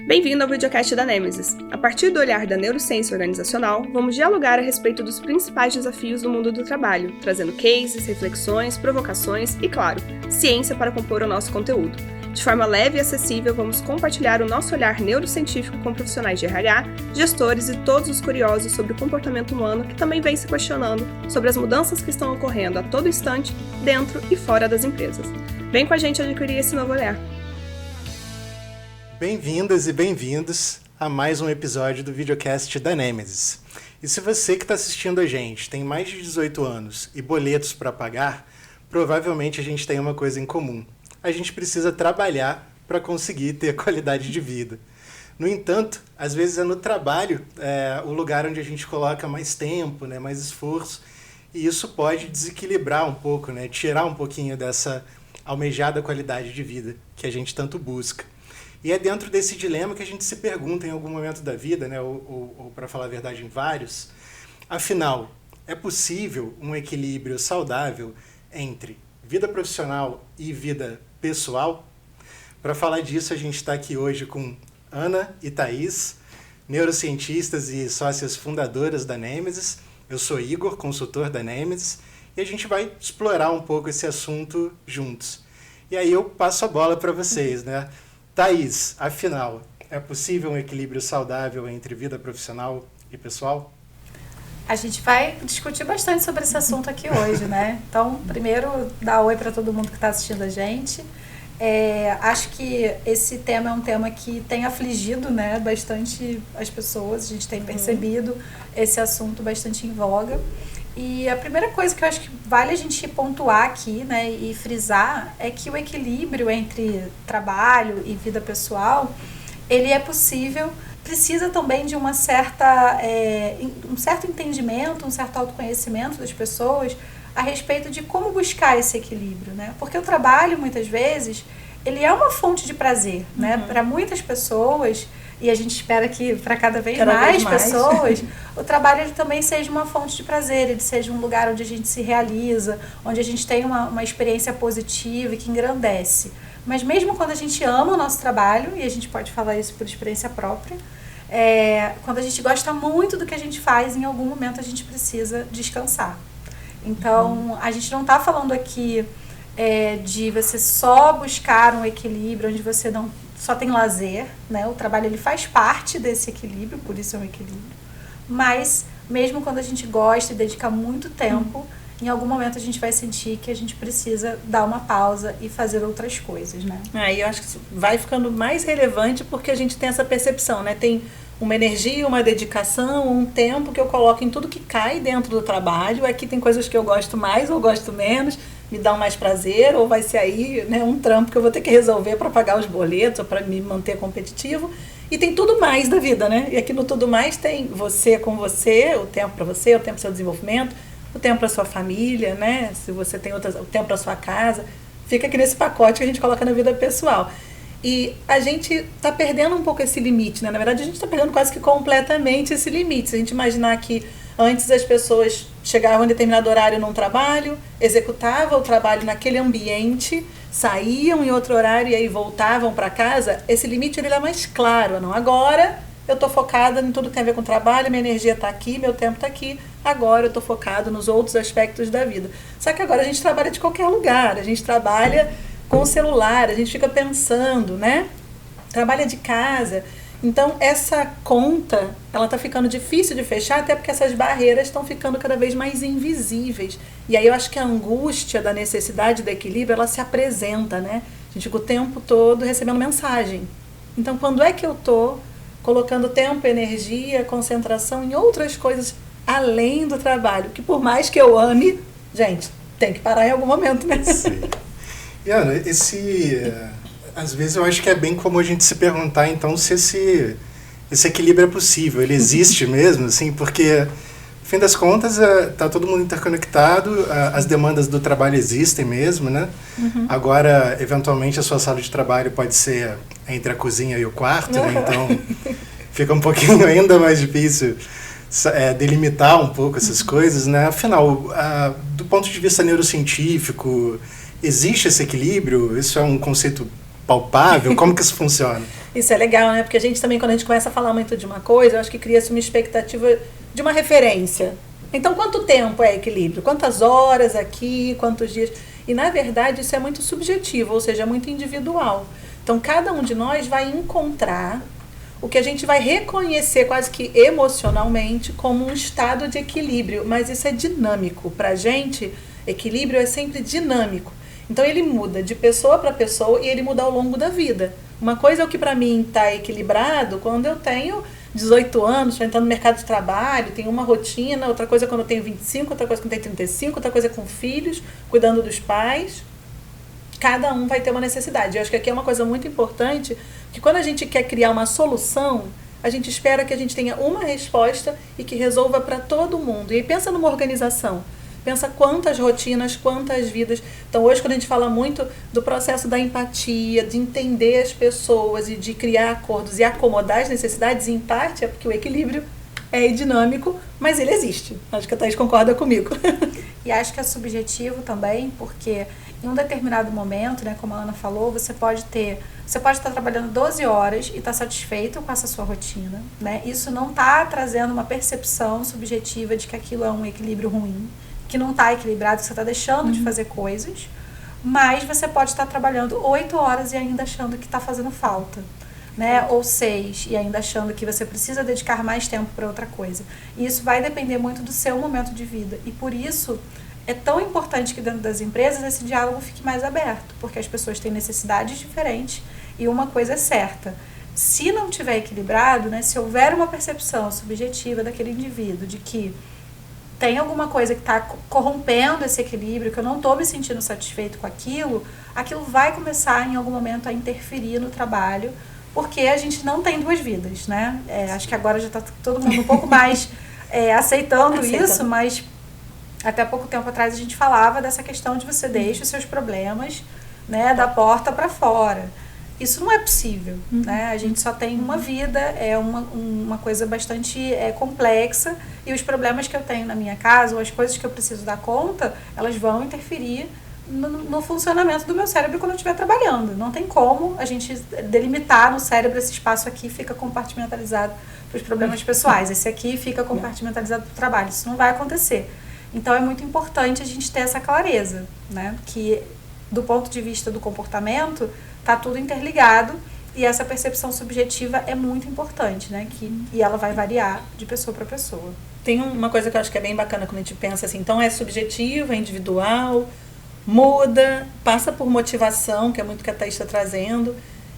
Bem-vindo ao videocast da Nêmesis. A partir do olhar da neurociência organizacional, vamos dialogar a respeito dos principais desafios do mundo do trabalho, trazendo cases, reflexões, provocações e, claro, ciência para compor o nosso conteúdo. De forma leve e acessível, vamos compartilhar o nosso olhar neurocientífico com profissionais de RH, gestores e todos os curiosos sobre o comportamento humano que também vem se questionando sobre as mudanças que estão ocorrendo a todo instante, dentro e fora das empresas. Vem com a gente adquirir esse novo olhar. Bem-vindas e bem-vindos a mais um episódio do videocast da Nêmesis. E se você que está assistindo a gente tem mais de 18 anos e boletos para pagar, provavelmente a gente tem uma coisa em comum. A gente precisa trabalhar para conseguir ter qualidade de vida. No entanto, às vezes é no trabalho o lugar onde a gente coloca mais tempo, mais esforço, e isso pode desequilibrar um pouco, tirar um pouquinho dessa almejada qualidade de vida que a gente tanto busca. E é dentro desse dilema que a gente se pergunta em algum momento da vida, ou para falar a verdade, em vários. Afinal, é possível um equilíbrio saudável entre vida profissional e vida pessoal? Para falar disso, a gente está aqui hoje com Ana e Thaís, neurocientistas e sócias fundadoras da Nêmesis. Eu sou Igor, consultor da Nêmesis, e a gente vai explorar um pouco esse assunto juntos. E aí eu passo a bola para vocês, Thaís, afinal, é possível um equilíbrio saudável entre vida profissional e pessoal? A gente vai discutir bastante sobre esse assunto aqui hoje, Então, primeiro, dar oi para todo mundo que está assistindo a gente. Acho que esse tema é um tema que tem afligido, bastante as pessoas. A gente tem percebido esse assunto bastante em voga. E a primeira coisa que eu acho que vale a gente pontuar aqui, e frisar, é que o equilíbrio entre trabalho e vida pessoal, ele é possível, precisa também de um certo entendimento, um certo autoconhecimento das pessoas a respeito de como buscar esse equilíbrio, Porque o trabalho, muitas vezes, ele é uma fonte de prazer, Para muitas pessoas, e a gente espera que para cada vez mais pessoas, o trabalho ele também seja uma fonte de prazer, ele seja um lugar onde a gente se realiza, onde a gente tem uma experiência positiva e que engrandece. Mas mesmo quando a gente ama o nosso trabalho, e a gente pode falar isso por experiência própria, quando a gente gosta muito do que a gente faz, em algum momento a gente precisa descansar. Então, a gente não está falando aqui de você só buscar um equilíbrio, onde você não só tem lazer, O trabalho ele faz parte desse equilíbrio, por isso é um equilíbrio. Mas, mesmo quando a gente gosta e dedica muito tempo, em algum momento a gente vai sentir que a gente precisa dar uma pausa e fazer outras coisas, E eu acho que isso vai ficando mais relevante porque a gente tem essa percepção, Tem uma energia, uma dedicação, um tempo que eu coloco em tudo que cai dentro do trabalho. Aqui tem coisas que eu gosto mais ou gosto menos, me dá mais prazer, ou vai ser aí um trampo que eu vou ter que resolver para pagar os boletos ou para me manter competitivo. E tem tudo mais da vida, E aqui no tudo mais tem você com você, o tempo para você, o tempo para o seu desenvolvimento, o tempo para sua família, Se você tem o tempo para sua casa. Fica aqui nesse pacote que a gente coloca na vida pessoal. E a gente está perdendo um pouco esse limite, Na verdade, a gente está perdendo quase que completamente esse limite. Se a gente imaginar que antes as pessoas chegavam em determinado horário num trabalho, executavam o trabalho naquele ambiente, saíam em outro horário e aí voltavam para casa, esse limite ele é mais claro. Não, agora eu estou focada em tudo que tem a ver com o trabalho, minha energia está aqui, meu tempo está aqui, agora eu estou focado nos outros aspectos da vida. Só que agora a gente trabalha de qualquer lugar, a gente trabalha com o celular, a gente fica pensando, Trabalha de casa. Então, essa conta, ela está ficando difícil de fechar, até porque essas barreiras estão ficando cada vez mais invisíveis. E aí eu acho que a angústia da necessidade do equilíbrio, ela se apresenta, A gente fica o tempo todo recebendo mensagem. Então, quando é que eu estou colocando tempo, energia, concentração em outras coisas além do trabalho? Que por mais que eu ame, gente, tem que parar em algum momento, Sim. E, Ana, às vezes eu acho que é bem como a gente se perguntar, então, se esse equilíbrio é possível, ele existe mesmo, porque, no fim das contas, está todo mundo interconectado, as demandas do trabalho existem mesmo, Agora, eventualmente, a sua sala de trabalho pode ser entre a cozinha e o quarto, Então, fica um pouquinho ainda mais difícil delimitar um pouco essas coisas, Afinal, do ponto de vista neurocientífico, existe esse equilíbrio? Isso é um conceito palpável? Como que isso funciona? Isso é legal, né? Porque a gente também, quando a gente começa a falar muito de uma coisa, eu acho que cria-se uma expectativa de uma referência. Então, quanto tempo é equilíbrio? Quantas horas aqui? Quantos dias? E, na verdade, isso é muito subjetivo, ou seja, é muito individual. Então, cada um de nós vai encontrar o que a gente vai reconhecer quase que emocionalmente como um estado de equilíbrio. Mas isso é dinâmico. Para a gente, equilíbrio é sempre dinâmico. Então, ele muda de pessoa para pessoa e ele muda ao longo da vida. Uma coisa é o que para mim está equilibrado quando eu tenho 18 anos, estou entrando no mercado de trabalho, tenho uma rotina, outra coisa é quando eu tenho 25, outra coisa é quando eu tenho 35, outra coisa é com filhos, cuidando dos pais. Cada um vai ter uma necessidade. Eu acho que aqui é uma coisa muito importante, que quando a gente quer criar uma solução, a gente espera que a gente tenha uma resposta e que resolva para todo mundo. E aí pensa numa organização. Pensa quantas rotinas, quantas vidas. Então, hoje, quando a gente fala muito do processo da empatia, de entender as pessoas e de criar acordos e acomodar as necessidades, em parte é porque o equilíbrio é dinâmico, mas ele existe. Acho que a Thaís concorda comigo. E acho que é subjetivo também, porque em um determinado momento, né, como a Ana falou, você pode estar trabalhando 12 horas e estar satisfeito com essa sua rotina, né? Isso não está trazendo uma percepção subjetiva de que aquilo é um equilíbrio ruim, que não está equilibrado, que você está deixando de fazer coisas, mas você pode estar trabalhando 8 horas e ainda achando que está fazendo falta, né? Ou 6 e ainda achando que você precisa dedicar mais tempo para outra coisa. E isso vai depender muito do seu momento de vida. E por isso é tão importante que dentro das empresas esse diálogo fique mais aberto, porque as pessoas têm necessidades diferentes e uma coisa é certa. Se não tiver equilibrado, né, se houver uma percepção subjetiva daquele indivíduo de que tem alguma coisa que está corrompendo esse equilíbrio, que eu não estou me sentindo satisfeito com aquilo, aquilo vai começar em algum momento a interferir no trabalho, porque a gente não tem duas vidas, né? Acho que agora já está todo mundo um pouco mais aceitando isso, mas até pouco tempo atrás a gente falava dessa questão de você deixa os seus problemas, né, da porta para fora. Isso não é possível, né? A gente só tem uma vida, é uma coisa bastante complexa, e os problemas que eu tenho na minha casa, ou as coisas que eu preciso dar conta, elas vão interferir no funcionamento do meu cérebro quando eu estiver trabalhando. Não tem como a gente delimitar no cérebro esse espaço aqui fica compartimentalizado para os problemas pessoais, esse aqui fica compartimentalizado para o trabalho. Isso não vai acontecer. Então é muito importante a gente ter essa clareza, né? Que do ponto de vista do comportamento, está tudo interligado e essa percepção subjetiva é muito importante, né? E ela vai variar de pessoa para pessoa. Tem uma coisa que eu acho que é bem bacana quando a gente pensa assim, então é subjetivo, é individual, muda, passa por motivação, que é muito o que a Thaís está trazendo,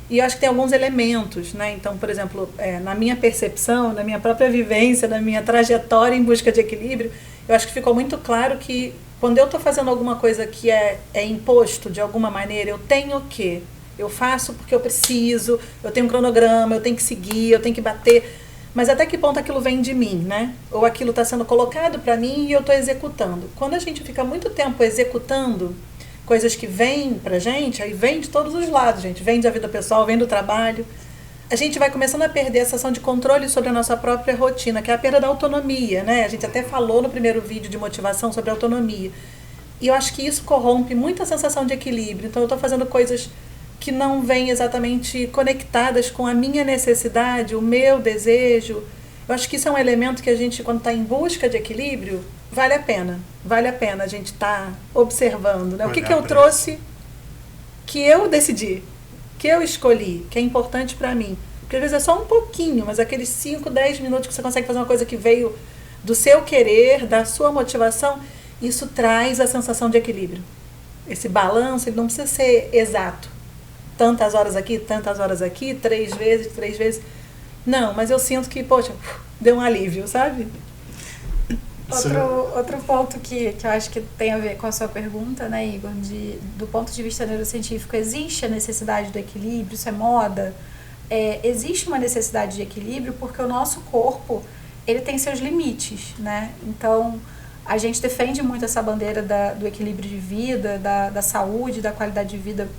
e eu acho que tem alguns elementos, né? Então, por exemplo, na minha percepção, na minha própria vivência, na minha trajetória em busca de equilíbrio, eu acho que ficou muito claro que quando eu estou fazendo alguma coisa que é imposto de alguma maneira, eu tenho que, eu faço porque eu preciso, eu tenho um cronograma, eu tenho que seguir, eu tenho que bater, mas até que ponto aquilo vem de mim, né? Ou aquilo está sendo colocado para mim e eu estou executando. Quando a gente fica muito tempo executando coisas que vêm pra gente, aí vem de todos os lados, gente, vem da vida pessoal, vem do trabalho, a gente vai começando a perder a sensação de controle sobre a nossa própria rotina, que é a perda da autonomia, né? A gente até falou no primeiro vídeo de motivação sobre autonomia. E eu acho que isso corrompe muito a sensação de equilíbrio. Então eu estou fazendo coisas que não vêm exatamente conectadas com a minha necessidade, o meu desejo. Eu acho que isso é um elemento que a gente, quando está em busca de equilíbrio, vale a pena a gente estar observando, né? O que eu trouxe, que eu decidi, que eu escolhi, que é importante para mim. Porque às vezes é só um pouquinho, mas aqueles 5, 10 minutos que você consegue fazer uma coisa que veio do seu querer, da sua motivação, isso traz a sensação de equilíbrio. Esse balanço, ele não precisa ser exato. Tantas horas aqui, 3 vezes. Não, mas eu sinto que, poxa, deu um alívio, sabe? Outro ponto que eu acho que tem a ver com a sua pergunta, né, Igor, do ponto de vista neurocientífico, existe a necessidade do equilíbrio, isso é moda? Existe uma necessidade de equilíbrio porque o nosso corpo, ele tem seus limites, né? Então, a gente defende muito essa bandeira do equilíbrio de vida, da saúde, da qualidade de vida,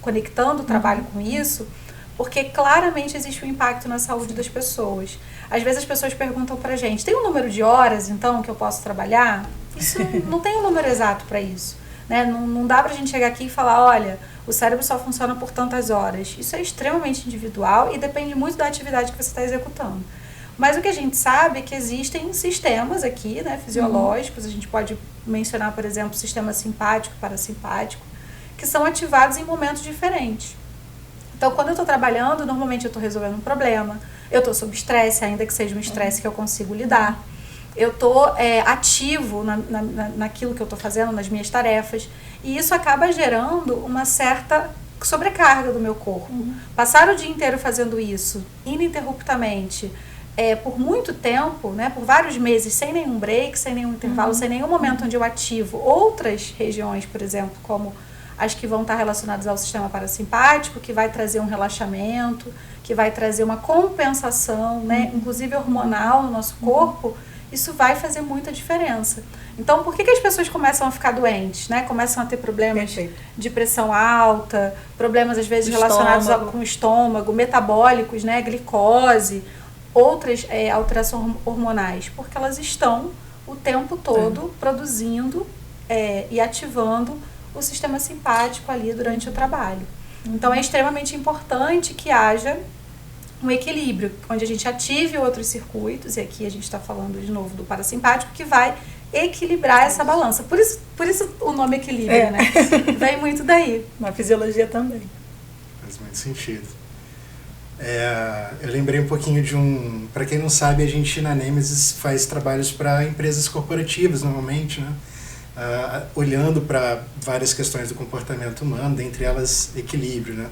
conectando o trabalho com isso, porque claramente existe um impacto na saúde das pessoas. Às vezes as pessoas perguntam pra gente, tem um número de horas, então, que eu posso trabalhar? Isso não tem um número exato para isso. né? Não dá pra gente chegar aqui e falar, olha, o cérebro só funciona por tantas horas. Isso é extremamente individual e depende muito da atividade que você está executando. Mas o que a gente sabe é que existem sistemas aqui, né, fisiológicos, a gente pode mencionar, por exemplo, o sistema simpático e parasimpático, que são ativados em momentos diferentes. Então, quando eu estou trabalhando, normalmente eu estou resolvendo um problema, eu estou sob estresse, ainda que seja um estresse que eu consigo lidar, eu estou ativo naquilo que eu estou fazendo, nas minhas tarefas, e isso acaba gerando uma certa sobrecarga do meu corpo. Passar o dia inteiro fazendo isso, ininterruptamente, por muito tempo, né, por vários meses, sem nenhum break, sem nenhum intervalo, sem nenhum momento onde eu ativo outras regiões, por exemplo, como as que vão estar relacionadas ao sistema parasimpático, que vai trazer um relaxamento, que vai trazer uma compensação, né, inclusive hormonal no nosso corpo, isso vai fazer muita diferença. Então, por que as pessoas começam a ficar doentes, né? Começam a ter problemas de pressão alta, problemas às vezes relacionados com o estômago, metabólicos, né, glicose, outras alterações hormonais, porque elas estão o tempo todo produzindo e ativando o sistema simpático ali durante o trabalho. Então é extremamente importante que haja um equilíbrio, onde a gente ative outros circuitos, e aqui a gente está falando de novo do parasimpático, que vai equilibrar essa balança. Por isso o nome equilíbrio, né? Vem muito daí. Na fisiologia também. Faz muito sentido. Eu lembrei um pouquinho de para quem não sabe, a gente na Nemesis faz trabalhos para empresas corporativas normalmente, né? Olhando para várias questões do comportamento humano, dentre elas equilíbrio, né?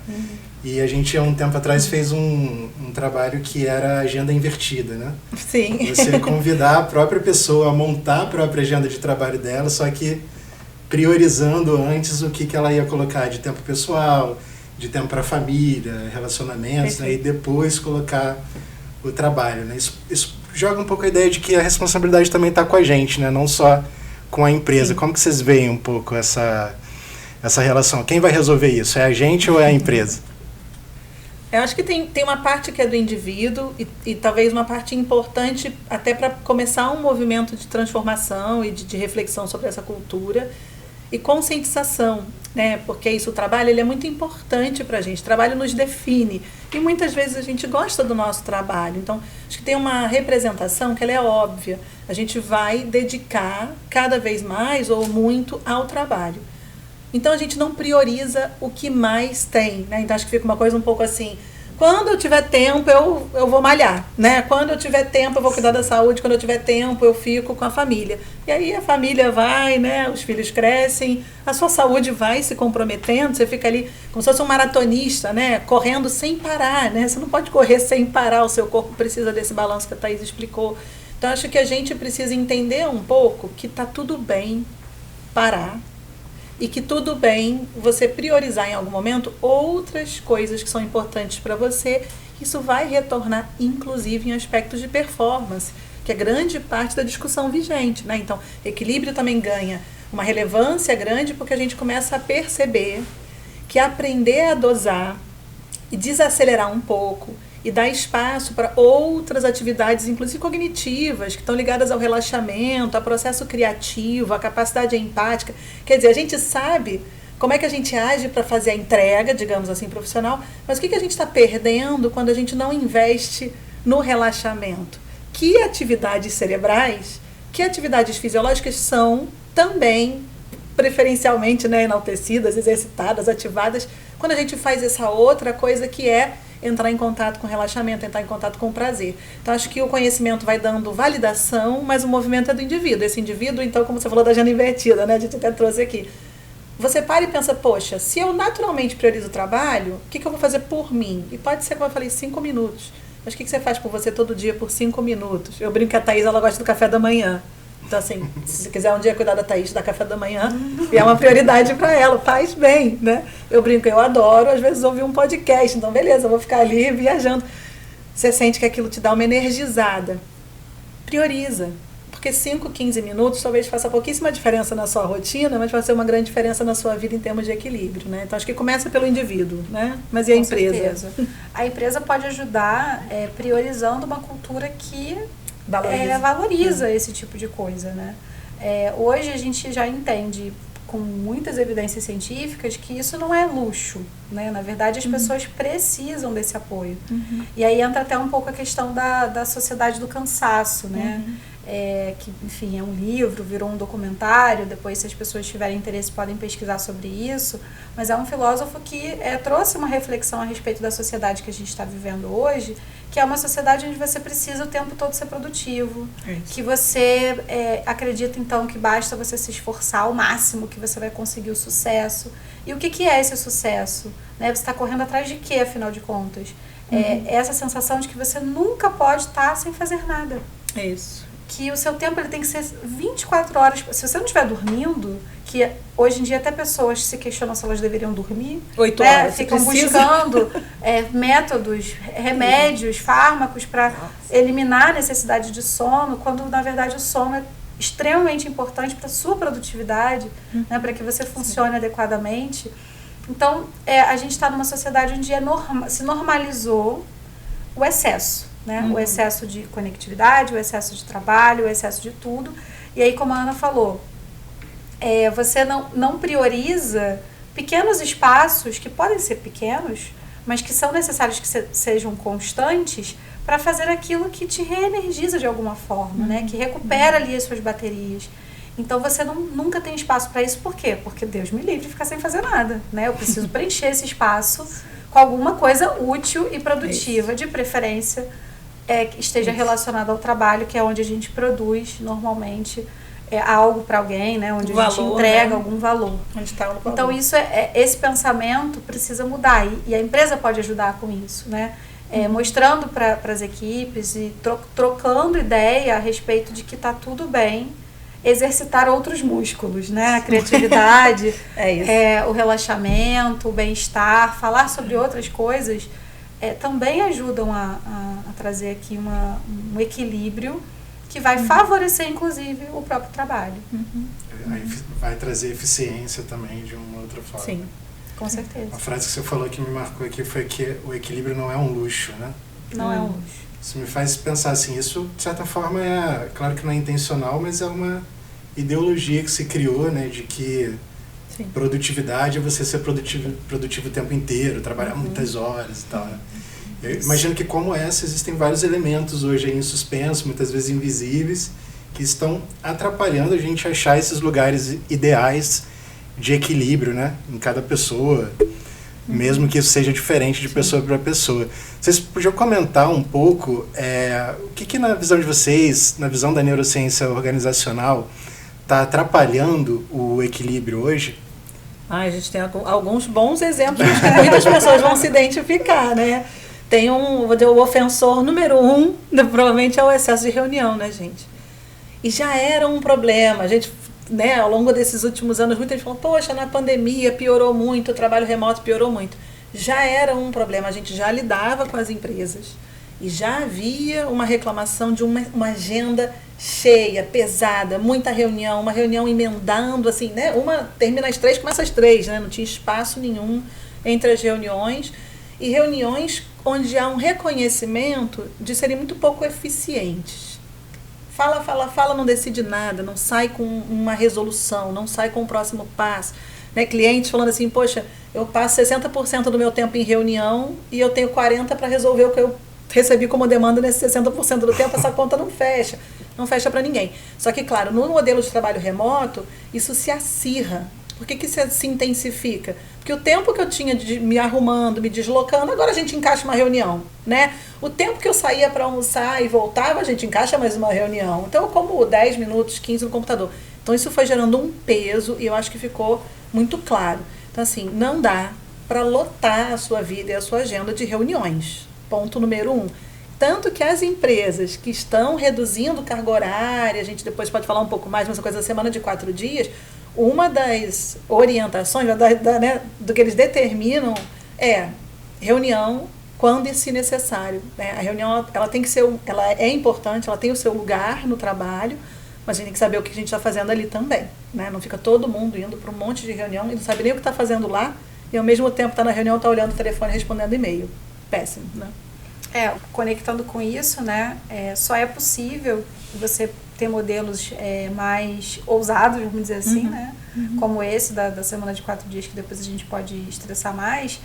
E a gente há um tempo atrás fez um trabalho que era agenda invertida, né? Sim. Você convidar a própria pessoa a montar a própria agenda de trabalho dela, só que priorizando antes o que ela ia colocar de tempo pessoal, de tempo para a família, relacionamentos, né? E depois colocar o trabalho, né? Isso joga um pouco a ideia de que a responsabilidade também está com a gente, né? Não só com a empresa. Sim. Como que vocês veem um pouco essa relação? Quem vai resolver isso? É a gente ou é a empresa? Eu acho que tem uma parte que é do indivíduo e talvez uma parte importante até para começar um movimento de transformação e de reflexão sobre essa cultura e conscientização, né? Porque isso, o trabalho, ele é muito importante para a gente. O trabalho nos define e muitas vezes a gente gosta do nosso trabalho. Então, acho que tem uma representação que ela é óbvia. A gente vai dedicar cada vez mais ou muito ao trabalho. Então, a gente não prioriza o que mais tem, né? Então, acho que fica uma coisa um pouco assim, quando eu tiver tempo, eu vou malhar, né? Quando eu tiver tempo, eu vou cuidar da saúde, quando eu tiver tempo, eu fico com a família. E aí a família vai, né? Os filhos crescem, a sua saúde vai se comprometendo, você fica ali como se fosse um maratonista, né? Correndo sem parar, né? Você não pode correr sem parar, o seu corpo precisa desse balanço que a Thaís explicou. Então, acho que a gente precisa entender um pouco que tá tudo bem parar, e que tudo bem você priorizar em algum momento outras coisas que são importantes para você. Isso vai retornar, inclusive, em aspectos de performance, que é grande parte da discussão vigente, né? Então, equilíbrio também ganha uma relevância grande porque a gente começa a perceber que aprender a dosar e desacelerar um pouco e dar espaço para outras atividades, inclusive cognitivas, que estão ligadas ao relaxamento, ao processo criativo, à capacidade empática. Quer dizer, a gente sabe como é que a gente age para fazer a entrega, digamos assim, profissional, mas o que a gente está perdendo quando a gente não investe no relaxamento? Que atividades cerebrais, que atividades fisiológicas são também preferencialmente, né, enaltecidas, exercitadas, ativadas, quando a gente faz essa outra coisa que é entrar em contato com relaxamento, entrar em contato com prazer. Então, acho que o conhecimento vai dando validação, mas o movimento é do indivíduo. Esse indivíduo, então, como você falou da agenda invertida, né? A gente até trouxe aqui. Você para e pensa, poxa, se eu naturalmente priorizo o trabalho, o que eu vou fazer por mim? E pode ser, como eu falei, 5 minutos. Mas o que você faz por você todo dia por 5 minutos? Eu brinco que a Thaís, ela gosta do café da manhã. Então, assim, se você quiser um dia cuidar da Thaís, dar café da manhã, e é uma prioridade para ela, faz bem, né? Eu brinco, eu adoro, às vezes, ouvir um podcast, então, beleza, eu vou ficar ali viajando. Você sente que aquilo te dá uma energizada. Prioriza, porque 5, 15 minutos talvez faça pouquíssima diferença na sua rotina, mas vai ser uma grande diferença na sua vida em termos de equilíbrio, né? Então, acho que começa pelo indivíduo, né? Mas e a empresa? Certeza. A empresa pode ajudar priorizando uma cultura que valoriza esse tipo de coisa, né? Hoje a gente já entende com muitas evidências científicas que isso não é luxo, né? Na verdade, as pessoas precisam desse apoio. E aí entra até um pouco a questão da sociedade do cansaço, né? Que, enfim, é um livro, virou um documentário, depois, se as pessoas tiverem interesse, podem pesquisar sobre isso, mas é um filósofo que trouxe uma reflexão a respeito da sociedade que a gente está vivendo hoje, que é uma sociedade onde você precisa o tempo todo ser produtivo, que você acredita, então, que basta você se esforçar ao máximo, que você vai conseguir o sucesso. E o que é esse sucesso? Né? Você está correndo atrás de quê, afinal de contas? É essa sensação de que você nunca pode estar sem fazer nada. É isso. Que o seu tempo ele tem que ser 24 horas. Se você não estiver dormindo, que hoje em dia até pessoas se questionam se elas deveriam dormir. 8 horas. Ficam buscando métodos, remédios, fármacos para eliminar a necessidade de sono, quando na verdade o sono é extremamente importante para a sua produtividade, né, para que você funcione adequadamente. Então, a gente está numa sociedade onde se normalizou o excesso. Né? O excesso de conectividade, o excesso de trabalho, o excesso de tudo. E aí, como a Ana falou, você não prioriza pequenos espaços, que podem ser pequenos, mas que são necessários que sejam constantes, para fazer aquilo que te reenergiza de alguma forma, né? Que recupera ali as suas baterias. Então, você nunca tem espaço para isso. Por quê? Porque Deus me livre de ficar sem fazer nada. Né? Eu preciso preencher esse espaço com alguma coisa útil e produtiva, de preferência que esteja relacionada ao trabalho, que é onde a gente produz normalmente algo para alguém, né? Onde a gente entrega algum valor. Onde está o valor. Então, esse pensamento precisa mudar, e a empresa pode ajudar com isso, né? Mostrando para as equipes e trocando ideia a respeito de que está tudo bem exercitar outros músculos, né? A criatividade, o relaxamento, o bem-estar, falar sobre outras coisas também ajudam a trazer aqui um equilíbrio que vai favorecer, inclusive, o próprio trabalho. Vai trazer eficiência também de uma outra forma. Sim, com certeza. Uma frase que você falou que me marcou aqui foi que o equilíbrio não é um luxo, né? Não é um luxo. Isso me faz pensar assim, isso de certa forma claro que não é intencional, mas é uma ideologia que se criou, né, de que produtividade é você ser produtivo o tempo inteiro, trabalhar muitas horas e tal, né? Eu imagino que como essa existem vários elementos hoje aí em suspenso, muitas vezes invisíveis, que estão atrapalhando a gente achar esses lugares ideais de equilíbrio, né, em cada pessoa, mesmo que isso seja diferente de pessoa para pessoa. Vocês podiam comentar um pouco o que na visão de vocês, na visão da neurociência organizacional, está atrapalhando o equilíbrio hoje? A gente tem alguns bons exemplos que muitas pessoas vão se identificar, né? Tem o ofensor número 1, provavelmente é o excesso de reunião, né, gente? E já era um problema. A gente, né, ao longo desses últimos anos, muita gente falou, poxa, na pandemia piorou muito, o trabalho remoto piorou muito. Já era um problema, a gente já lidava com as empresas e já havia uma reclamação de uma agenda cheia, pesada, muita reunião, uma reunião emendando, assim, né? Uma termina às 3, começa às 3, né? Não tinha espaço nenhum entre as reuniões. E reuniões onde há um reconhecimento de serem muito pouco eficientes. Fala, não decide nada, não sai com uma resolução, não sai com o próximo passo. Né? Clientes falando assim, poxa, eu passo 60% do meu tempo em reunião e eu tenho 40% para resolver o que eu recebi como demanda nesse 60% do tempo, essa conta não fecha. Não fecha para ninguém. Só que, claro, no modelo de trabalho remoto, isso se acirra. Por que isso se intensifica? Porque o tempo que eu tinha de me arrumando, me deslocando, agora a gente encaixa uma reunião, né? O tempo que eu saía para almoçar e voltava, a gente encaixa mais uma reunião. Então, eu como 10 minutos, 15 no computador. Então, isso foi gerando um peso e eu acho que ficou muito claro. Então, assim, não dá para lotar a sua vida e a sua agenda de reuniões. Ponto número 1. Tanto que as empresas que estão reduzindo carga horária, a gente depois pode falar um pouco mais, mas essa coisa da semana de 4 dias, uma das orientações né, do que eles determinam é reunião quando e se necessário. Né? A reunião ela tem que ser, ela é importante, ela tem o seu lugar no trabalho, mas a gente tem que saber o que a gente está fazendo ali também. Né? Não fica todo mundo indo para um monte de reunião e não sabe nem o que está fazendo lá, e ao mesmo tempo está na reunião, está olhando o telefone e respondendo e-mail. Péssimo, né? Conectando com isso, né, só é possível você ter modelos mais ousados, vamos dizer assim, né, como esse da semana de 4 dias, que depois a gente pode estressar mais,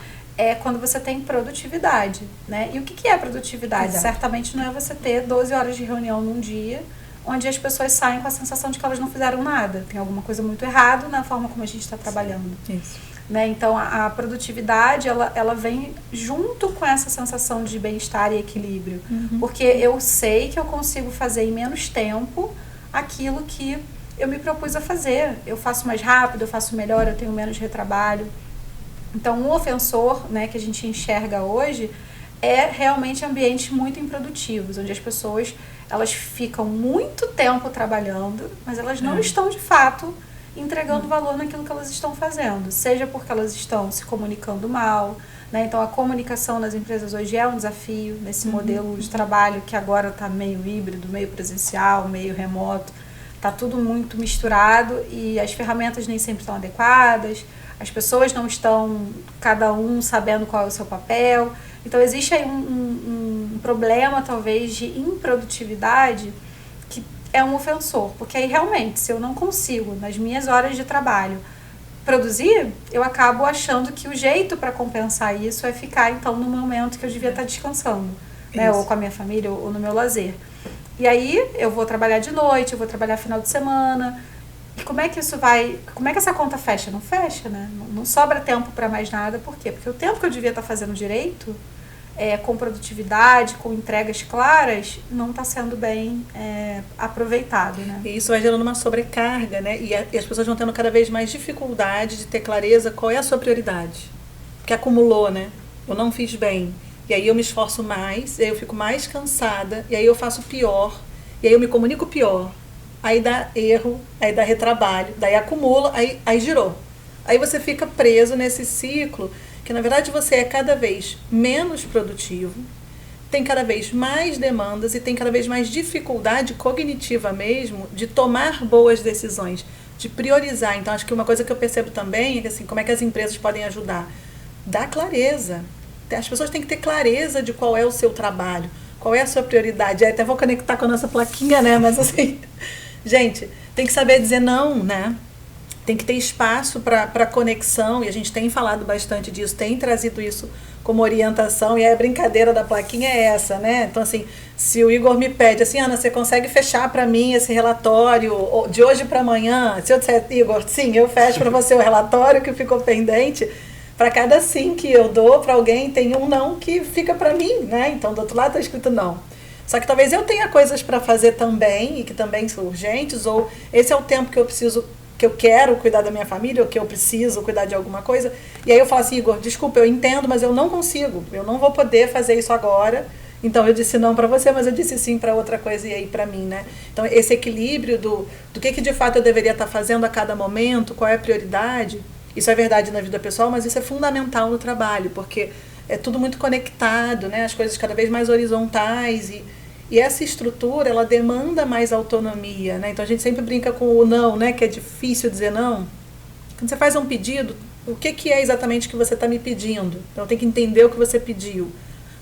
quando você tem produtividade, né? E o que é produtividade? Exato. Certamente não é você ter 12 horas de reunião num dia, onde as pessoas saem com a sensação de que elas não fizeram nada. Tem alguma coisa muito errada na forma como a gente está trabalhando. Isso. Né? Então, a produtividade, ela vem junto com essa sensação de bem-estar e equilíbrio. Porque eu sei que eu consigo fazer em menos tempo aquilo que eu me propus a fazer. Eu faço mais rápido, eu faço melhor, eu tenho menos retrabalho. Então, um ofensor, né, que a gente enxerga hoje é realmente ambientes muito improdutivos, onde as pessoas elas ficam muito tempo trabalhando, mas elas não estão, de fato, entregando valor naquilo que elas estão fazendo, seja porque elas estão se comunicando mal, né? Então a comunicação nas empresas hoje é um desafio nesse modelo de trabalho que agora está meio híbrido, meio presencial, meio remoto, está tudo muito misturado e as ferramentas nem sempre estão adequadas, as pessoas não estão, cada um sabendo qual é o seu papel, então existe aí um problema talvez de improdutividade que é um ofensor, porque aí realmente, se eu não consigo, nas minhas horas de trabalho, produzir, eu acabo achando que o jeito para compensar isso é ficar, então, no momento que eu devia estar descansando, né? Ou com a minha família, ou no meu lazer. E aí, eu vou trabalhar de noite, eu vou trabalhar final de semana, e como é que isso vai, como é que essa conta fecha? Não fecha, né? Não sobra tempo para mais nada, por quê? Porque o tempo que eu devia estar fazendo direito, com produtividade, com entregas claras, não está sendo bem aproveitado, né? E isso vai gerando uma sobrecarga, né? E as pessoas vão tendo cada vez mais dificuldade de ter clareza qual é a sua prioridade. Porque acumulou, né? Eu não fiz bem. E aí eu me esforço mais, e aí eu fico mais cansada, e aí eu faço pior, e aí eu me comunico pior. Aí dá erro, aí dá retrabalho, daí acumula, aí girou. Aí você fica preso nesse ciclo que na verdade você é cada vez menos produtivo, tem cada vez mais demandas e tem cada vez mais dificuldade cognitiva mesmo de tomar boas decisões, de priorizar. Então acho que uma coisa que eu percebo também é que assim, como é que as empresas podem ajudar? Dá clareza. As pessoas têm que ter clareza de qual é o seu trabalho, qual é a sua prioridade. Aí até vou conectar com a nossa plaquinha, né? Mas assim, gente, tem que saber dizer não, né? Tem que ter espaço para conexão, e a gente tem falado bastante disso, tem trazido isso como orientação, e a brincadeira da plaquinha é essa, né? Então, assim, se o Igor me pede, assim, Ana, você consegue fechar para mim esse relatório de hoje para amanhã? Se eu disser, Igor, sim, eu fecho para você o relatório que ficou pendente, para cada sim que eu dou para alguém, tem um não que fica para mim, né? Então, do outro lado está escrito não. Só que talvez eu tenha coisas para fazer também, e que também são urgentes, ou esse é o tempo que eu preciso, que eu quero cuidar da minha família, ou que eu preciso cuidar de alguma coisa, e aí eu falo assim, Igor, desculpa, eu entendo, mas eu não consigo, eu não vou poder fazer isso agora, então eu disse não para você, mas eu disse sim para outra coisa e aí para mim, né? Então esse equilíbrio do que de fato eu deveria estar fazendo a cada momento, qual é a prioridade, isso é verdade na vida pessoal, mas isso é fundamental no trabalho, porque é tudo muito conectado, né? As coisas cada vez mais horizontais e essa estrutura, ela demanda mais autonomia, né? Então a gente sempre brinca com o não, né? Que é difícil dizer não. Quando você faz um pedido, o que é exatamente que você está me pedindo? Então tem que entender o que você pediu,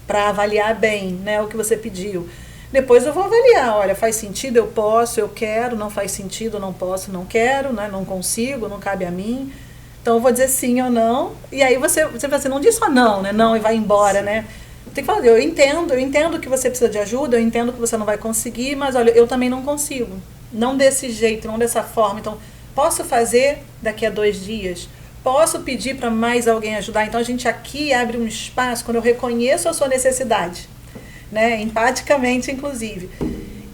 para avaliar bem, né? O que você pediu. Depois eu vou avaliar, olha, faz sentido, eu posso, eu quero, não faz sentido, não posso, não quero, né? Não consigo, não cabe a mim. Então eu vou dizer sim ou não, e aí você fala assim, não diz só não, né? Não, e vai embora, né? Tem que falar, eu entendo que você precisa de ajuda, eu entendo que você não vai conseguir, mas olha, eu também não consigo. Não desse jeito, não dessa forma. Então, posso fazer daqui a 2 dias? Posso pedir para mais alguém ajudar? Então, a gente aqui abre um espaço, quando eu reconheço a sua necessidade, né? Empaticamente, inclusive.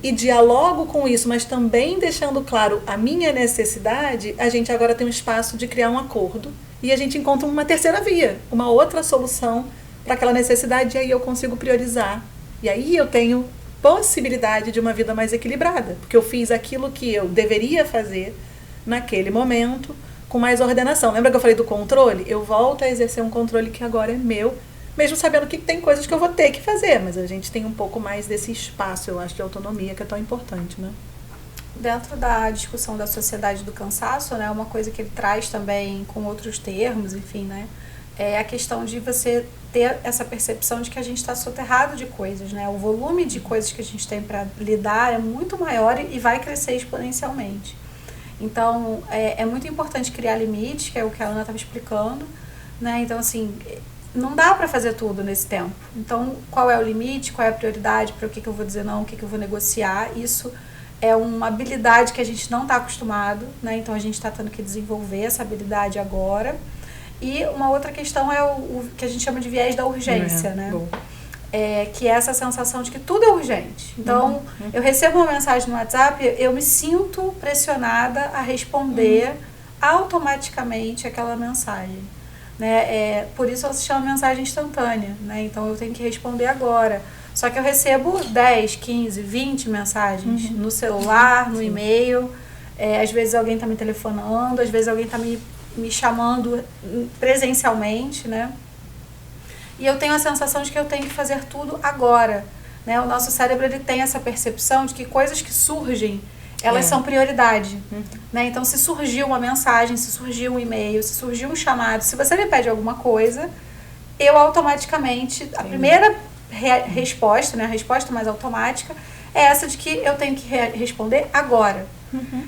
E dialogo com isso, mas também deixando claro a minha necessidade, a gente agora tem um espaço de criar um acordo e a gente encontra uma terceira via, uma outra solução para aquela necessidade, e aí eu consigo priorizar. E aí eu tenho possibilidade de uma vida mais equilibrada, porque eu fiz aquilo que eu deveria fazer naquele momento, com mais ordenação. Lembra que eu falei do controle? Eu volto a exercer um controle que agora é meu, mesmo sabendo que tem coisas que eu vou ter que fazer, mas a gente tem um pouco mais desse espaço, eu acho, de autonomia, que é tão importante, né? Dentro da discussão da sociedade do cansaço, né, uma coisa que ele traz também com outros termos, enfim, né, é a questão de você ter essa percepção de que a gente está soterrado de coisas, né? O volume de coisas que a gente tem para lidar é muito maior e vai crescer exponencialmente. Então, é muito importante criar limites, que é o que a Ana estava explicando, né? Então, assim, não dá para fazer tudo nesse tempo. Então, qual é o limite, qual é a prioridade, para o que eu vou dizer não, o que eu vou negociar, isso é uma habilidade que a gente não está acostumado, né? Então, a gente está tendo que desenvolver essa habilidade agora. E uma outra questão é o que a gente chama de viés da urgência, né? Que é essa sensação de que tudo é urgente. Então, eu recebo uma mensagem no WhatsApp, eu me sinto pressionada a responder automaticamente aquela mensagem. Né? Por isso ela se chama mensagem instantânea, né? Então eu tenho que responder agora. Só que eu recebo 10, 15, 20 mensagens no celular, no e-mail. Às vezes alguém está me telefonando, às vezes alguém está me chamando presencialmente, né? E eu tenho a sensação de que eu tenho que fazer tudo agora, né? O nosso cérebro, ele tem essa percepção de que coisas que surgem, elas são prioridade, né? Então, se surgiu uma mensagem, se surgiu um e-mail, se surgiu um chamado, se você me pede alguma coisa, eu automaticamente, a primeira resposta, né, a resposta mais automática, é essa de que eu tenho que responder agora.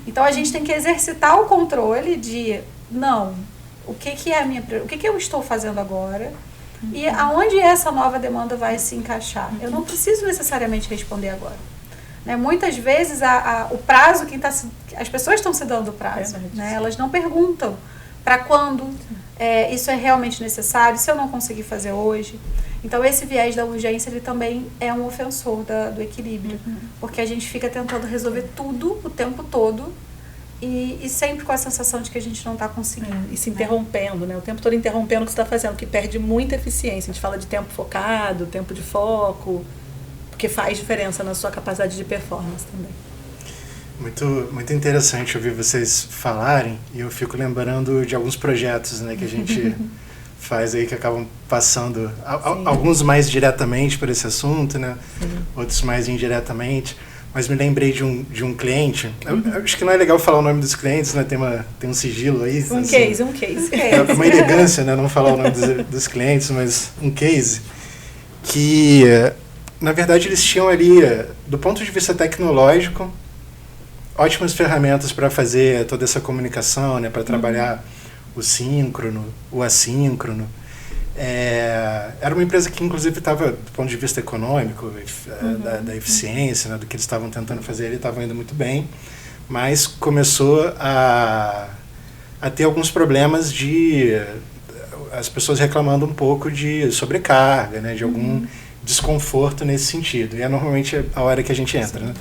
Então, a gente tem que exercitar o controle de, não, o que é a minha prioridade, o que eu estou fazendo agora e aonde essa nova demanda vai se encaixar. Eu não preciso necessariamente responder agora. Né? Muitas vezes o prazo, as pessoas estão se dando o prazo, né? Elas não perguntam para quando isso é realmente necessário, se eu não conseguir fazer hoje. Então, esse viés da urgência, ele também é um ofensor do equilíbrio, porque a gente fica tentando resolver tudo o tempo todo e sempre com a sensação de que a gente não está conseguindo. E se interrompendo, né? O tempo todo interrompendo o que você está fazendo, que perde muita eficiência. A gente fala de tempo focado, tempo de foco, porque faz diferença na sua capacidade de performance também. Muito interessante ouvir vocês falarem, e eu fico lembrando de alguns projetos, né, que a gente faz aí, que acabam passando, alguns mais diretamente por esse assunto, né, outros mais indiretamente, mas me lembrei de um cliente, eu acho que não é legal falar o nome dos clientes, né, tem um sigilo aí. Um case. É uma elegância, né, não falar o nome dos clientes, mas um case que, na verdade, eles tinham ali, do ponto de vista tecnológico, ótimas ferramentas para fazer toda essa comunicação, né, para trabalhar o síncrono, o assíncrono. Era uma empresa que, inclusive, estava, do ponto de vista econômico, da eficiência, né, do que eles estavam tentando fazer, ele estava indo muito bem, mas começou a ter alguns problemas as pessoas reclamando um pouco de sobrecarga, né, de algum desconforto nesse sentido. E é normalmente a hora que a gente entra, né?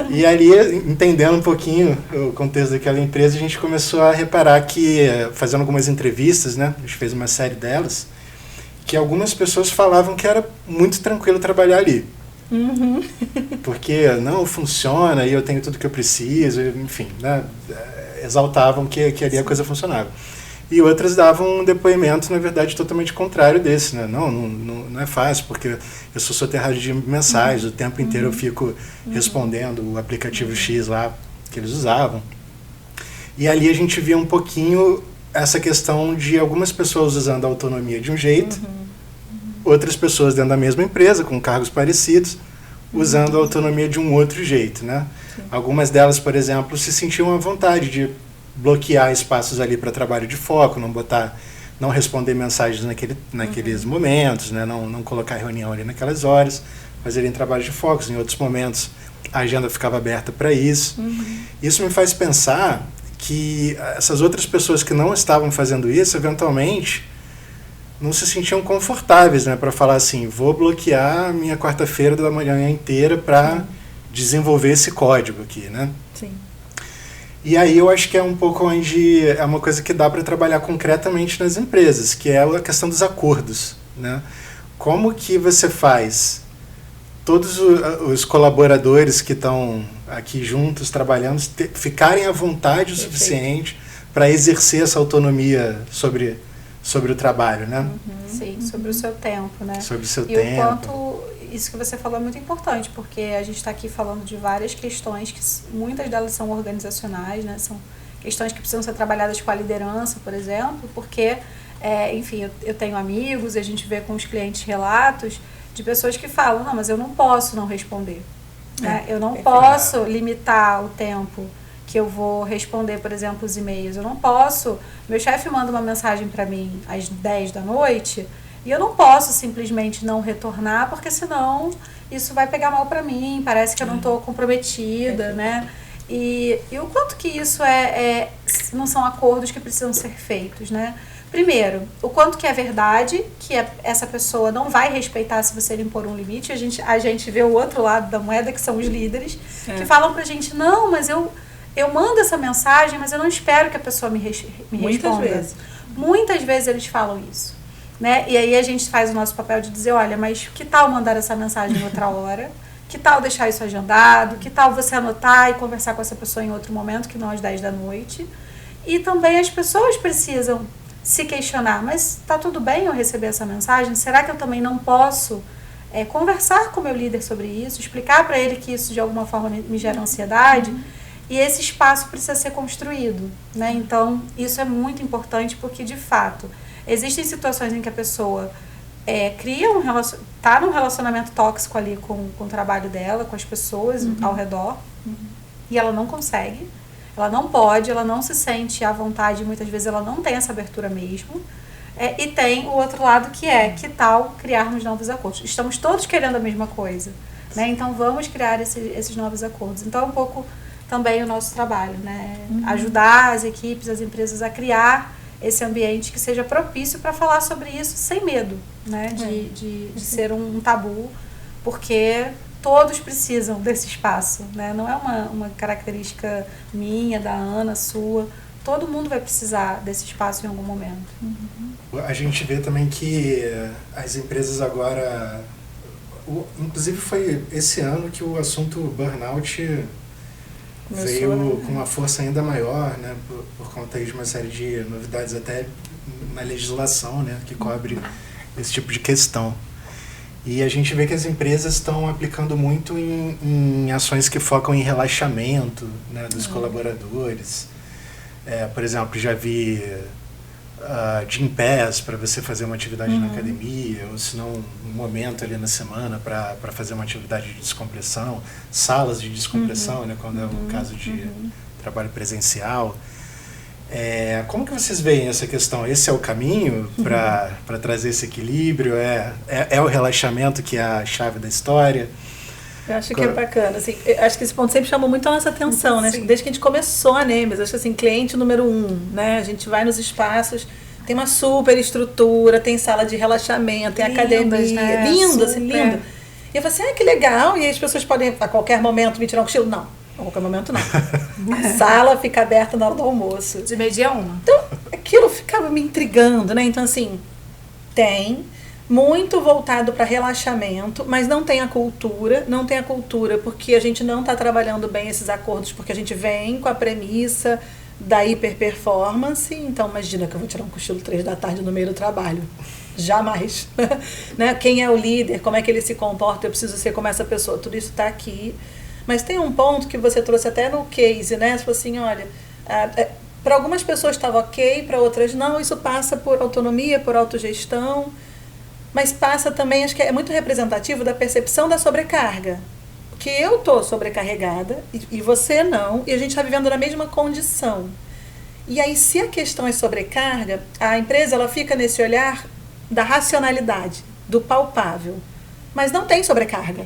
E ali, entendendo um pouquinho o contexto daquela empresa, a gente começou a reparar que, fazendo algumas entrevistas, né, a gente fez uma série delas, que algumas pessoas falavam que era muito tranquilo trabalhar ali. Porque não funciona e eu tenho tudo que eu preciso, enfim, né, exaltavam que ali a coisa funcionava. E outras davam um depoimento, na verdade, totalmente contrário desse, né? Não é fácil, porque eu sou soterrado de mensagens, o tempo inteiro eu fico respondendo o aplicativo X lá que eles usavam. E ali a gente via um pouquinho essa questão de algumas pessoas usando a autonomia de um jeito, outras pessoas dentro da mesma empresa, com cargos parecidos, usando a autonomia de um outro jeito, né? Algumas delas, por exemplo, se sentiam à vontade de bloquear espaços ali para trabalho de foco, não responder mensagens naqueles momentos, né? Não colocar reunião ali naquelas horas, fazerem trabalho de foco. Em outros momentos a agenda ficava aberta para isso. Isso me faz pensar que essas outras pessoas que não estavam fazendo isso, eventualmente, não se sentiam confortáveis, né, para falar assim, vou bloquear minha quarta-feira da manhã inteira para desenvolver esse código aqui, né? Sim. E aí eu acho que é um pouco onde é uma coisa que dá para trabalhar concretamente nas empresas, que é a questão dos acordos, né? Como que você faz todos os colaboradores que estão aqui juntos trabalhando ficarem à vontade o suficiente para exercer essa autonomia sobre o trabalho, né? Sim, sobre o seu tempo, né? Sobre o seu tempo. E o quanto isso que você falou é muito importante, porque a gente está aqui falando de várias questões, que muitas delas são organizacionais, né? São questões que precisam ser trabalhadas com a liderança, por exemplo, porque Enfim, eu tenho amigos e a gente vê com os clientes relatos de pessoas que falam, não, mas eu não posso não responder. Né? Eu não posso limitar o tempo que eu vou responder, por exemplo, os e-mails. Eu não posso... Meu chefe manda uma mensagem para mim às 10 da noite e eu não posso simplesmente não retornar, porque senão isso vai pegar mal para mim, parece que eu não estou comprometida, né? E o quanto que isso não são acordos que precisam ser feitos, né? Primeiro, o quanto que é verdade, que essa pessoa não vai respeitar se você lhe impor um limite. A gente vê o outro lado da moeda, que são os líderes, que falam pra gente, não, mas eu mando essa mensagem, mas eu não espero que a pessoa me responda. Muitas vezes eles falam isso. Né? E aí a gente faz o nosso papel de dizer, olha, mas que tal mandar essa mensagem outra hora? Que tal deixar isso agendado? Que tal você anotar e conversar com essa pessoa em outro momento, que não às 10 da noite? E também as pessoas precisam se questionar, mas está tudo bem eu receber essa mensagem? Será que eu também não posso conversar com o meu líder sobre isso, explicar para ele que isso de alguma forma me gera ansiedade? E esse espaço precisa ser construído, né? Então, isso é muito importante porque, de fato, existem situações em que a pessoa está num relacionamento tóxico ali com o trabalho dela, com as pessoas ao redor, e ela não consegue. Ela não pode, ela não se sente à vontade, muitas vezes ela não tem essa abertura mesmo. E tem o outro lado que tal criarmos novos acordos? Estamos todos querendo a mesma coisa, né? Então vamos criar esses novos acordos. Então é um pouco também o nosso trabalho, né? Ajudar as equipes, as empresas a criar esse ambiente que seja propício para falar sobre isso sem medo, né? De ser um tabu, porque todos precisam desse espaço, né? Não é uma característica minha, da Ana, sua. Todo mundo vai precisar desse espaço em algum momento. A gente vê também que as empresas agora... Inclusive foi esse ano que o assunto burnout veio com uma força ainda maior, né? Por conta de uma série de novidades até na legislação, né? Que cobre esse tipo de questão. E a gente vê que as empresas estão aplicando muito em ações que focam em relaxamento, né, dos colaboradores. Por exemplo, já vi Gym Pass para você fazer uma atividade na academia, ou se não, um momento ali na semana para fazer uma atividade de descompressão, salas de descompressão, né, quando é um caso de trabalho presencial. Como que vocês veem essa questão? Esse é o caminho para trazer esse equilíbrio? É o relaxamento que é a chave da história? Eu acho que é bacana. Assim, acho que esse ponto sempre chamou muito a nossa atenção, né? Desde que a gente começou a Nemes. Acho que assim, cliente número 1, né? A gente vai nos espaços, tem uma super estrutura, tem sala de relaxamento, tem academia. Né? Lindo, assim, lindo. E eu falei assim, que legal. E aí as pessoas podem a qualquer momento me tirar um cochilo? Não. A qualquer momento não. A sala fica aberta na hora do almoço. De meio-dia a 1. Então, aquilo ficava me intrigando, né? Então, assim, tem muito voltado para relaxamento, mas não tem a cultura porque a gente não está trabalhando bem esses acordos, porque a gente vem com a premissa da hiperperformance. Então, imagina que eu vou tirar um cochilo 3 da tarde no meio do trabalho. Jamais. Né? Quem é o líder, como é que ele se comporta, eu preciso ser como essa pessoa. Tudo isso está aqui. Mas tem um ponto que você trouxe até no case, né? Você falou assim, olha, para algumas pessoas estava ok, para outras não. Isso passa por autonomia, por autogestão, mas passa também, acho que é muito representativo da percepção da sobrecarga. Que eu estou sobrecarregada e você não, e a gente está vivendo na mesma condição. E aí, se a questão é sobrecarga, a empresa ela fica nesse olhar da racionalidade, do palpável. Mas não tem sobrecarga.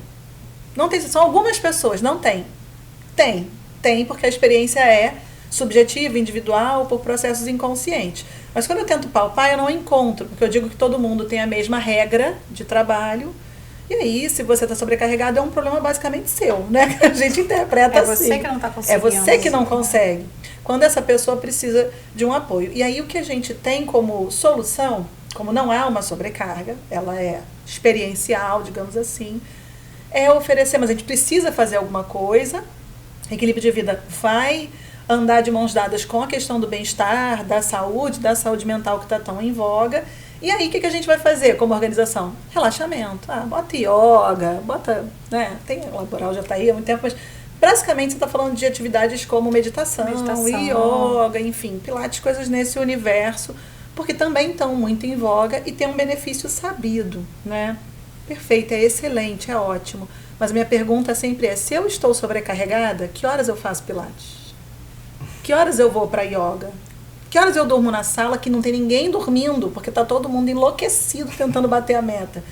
Não tem, são algumas pessoas, não tem. Tem, porque a experiência é subjetiva, individual, por processos inconscientes. Mas quando eu tento palpar, eu não encontro, porque eu digo que todo mundo tem a mesma regra de trabalho. E aí, se você está sobrecarregado, é um problema basicamente seu, né? Que a gente interpreta assim. É você que não está conseguindo. É você que não consegue. Quando essa pessoa precisa de um apoio. E aí, o que a gente tem como solução, como não há uma sobrecarga, ela é experiencial, digamos assim, é oferecer, mas a gente precisa fazer alguma coisa. Equilíbrio de vida vai andar de mãos dadas com a questão do bem-estar, da saúde mental que está tão em voga. E aí, o que a gente vai fazer como organização? Relaxamento. Bota yoga, né? Tem laboral, já está aí há muito tempo, mas basicamente você está falando de atividades como meditação, yoga, enfim, pilates, coisas nesse universo, porque também estão muito em voga e tem um benefício sabido, né? Perfeito, é excelente, é ótimo. Mas minha pergunta sempre é, se eu estou sobrecarregada, que horas eu faço pilates? Que horas eu vou para yoga? Que horas eu durmo na sala que não tem ninguém dormindo, porque está todo mundo enlouquecido tentando bater a meta?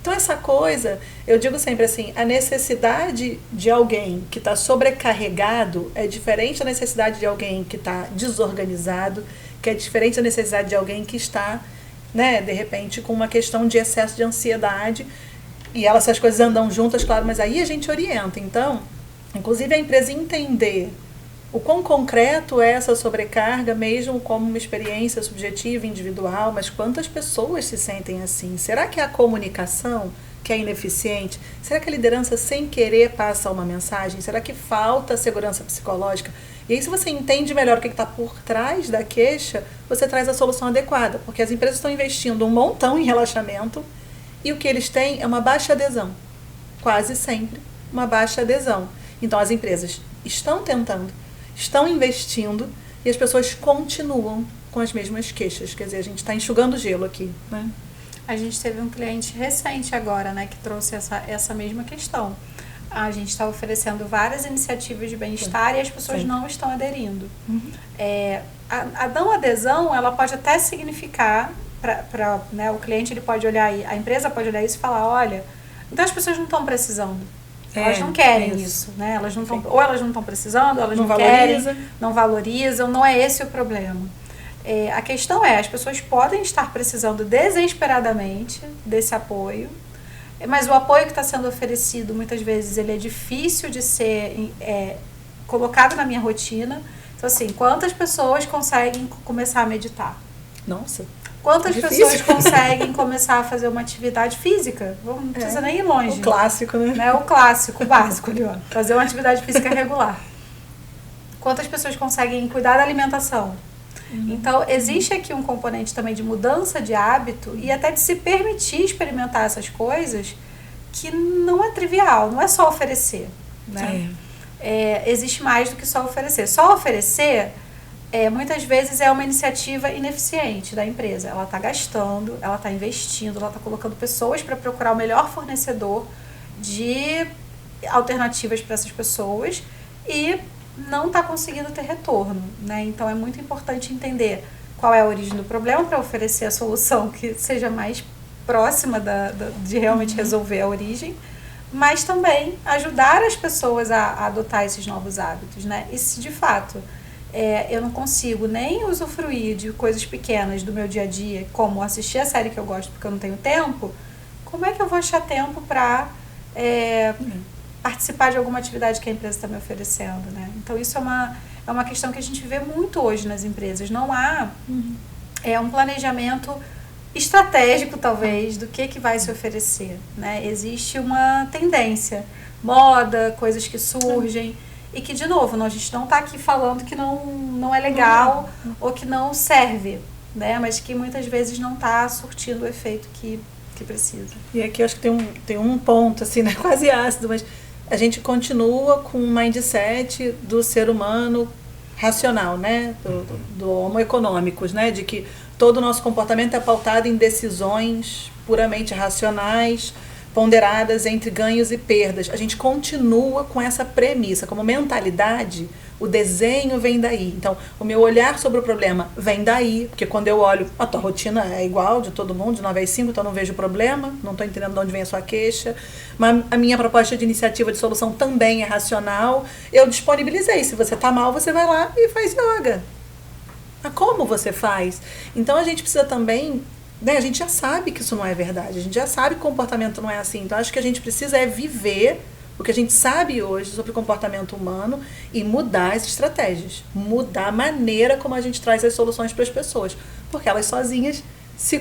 Então essa coisa, eu digo sempre assim, a necessidade de alguém que está sobrecarregado é diferente da necessidade de alguém que está desorganizado, que é diferente da necessidade de alguém que está, né, de repente, com uma questão de excesso de ansiedade. E essas coisas andam juntas, claro, mas aí a gente orienta. Então, inclusive a empresa entender o quão concreto é essa sobrecarga, mesmo como uma experiência subjetiva, individual, mas quantas pessoas se sentem assim? Será que é a comunicação que é ineficiente? Será que a liderança sem querer passa uma mensagem? Será que falta segurança psicológica? E aí, se você entende melhor o que está por trás da queixa, você traz a solução adequada, porque as empresas estão investindo um montão em relaxamento e o que eles têm é uma baixa adesão. Quase sempre uma baixa adesão. Então, as empresas estão tentando, estão investindo e as pessoas continuam com as mesmas queixas. Quer dizer, a gente está enxugando gelo aqui, né? A gente teve um cliente recente agora, né, que trouxe essa mesma questão. A gente está oferecendo várias iniciativas de bem-estar e as pessoas não estão aderindo. A não adesão, ela pode até significar, né, o cliente ele pode olhar, a empresa pode olhar isso e falar, olha, então as pessoas não estão precisando. Elas não querem isso, né? Elas não estão, ou elas não estão precisando, ou elas não querem, não valorizam, não é esse o problema. A questão é, as pessoas podem estar precisando desesperadamente desse apoio, mas o apoio que está sendo oferecido, muitas vezes, ele é difícil de ser colocado na minha rotina. Então, assim, quantas pessoas conseguem começar a meditar? Nossa! Quantas pessoas conseguem começar a fazer uma atividade física? Não precisa nem ir longe. O clássico, né? O clássico, o básico ali, ó. Fazer uma atividade física regular. Quantas pessoas conseguem cuidar da alimentação? Então, existe aqui um componente também de mudança de hábito e até de se permitir experimentar essas coisas que não é trivial, não é só oferecer, né? Existe mais do que só oferecer. Só oferecer... muitas vezes é uma iniciativa ineficiente da empresa. Ela está gastando, ela está investindo, ela está colocando pessoas para procurar o melhor fornecedor de alternativas para essas pessoas e não está conseguindo ter retorno, né? Então é muito importante entender qual é a origem do problema para oferecer a solução que seja mais próxima de realmente resolver a origem, mas também ajudar as pessoas a adotar esses novos hábitos, né? E se de fato... eu não consigo nem usufruir de coisas pequenas do meu dia a dia, como assistir a série que eu gosto porque eu não tenho tempo, como é que eu vou achar tempo para participar de alguma atividade que a empresa está me oferecendo, né? Então, isso é uma questão que a gente vê muito hoje nas empresas. Não há um planejamento estratégico, talvez, do que vai se oferecer, né? Existe uma tendência, moda, coisas que surgem, e que, de novo, a gente não está aqui falando que não é legal ou que não serve, né? Mas que muitas vezes não está surtindo o efeito que precisa. E aqui eu acho que tem um ponto, assim, né? Quase ácido, mas a gente continua com o mindset do ser humano racional, né? Do homo econômicos, né? De que todo o nosso comportamento é pautado em decisões puramente racionais, ponderadas entre ganhos e perdas. A gente continua com essa premissa. Como mentalidade, o desenho vem daí. Então, o meu olhar sobre o problema vem daí, porque quando eu olho, a tua rotina é igual de todo mundo, de 9 às 5, então eu não vejo problema, não estou entendendo de onde vem a sua queixa, mas a minha proposta de iniciativa de solução também é racional. Eu disponibilizei. Se você está mal, você vai lá e faz yoga. Mas como você faz? Então, a gente precisa também... A gente já sabe que isso não é verdade, a gente já sabe que o comportamento não é assim. Então, acho que a gente precisa viver o que a gente sabe hoje sobre o comportamento humano e mudar as estratégias, mudar a maneira como a gente traz as soluções para as pessoas. Porque elas sozinhas, se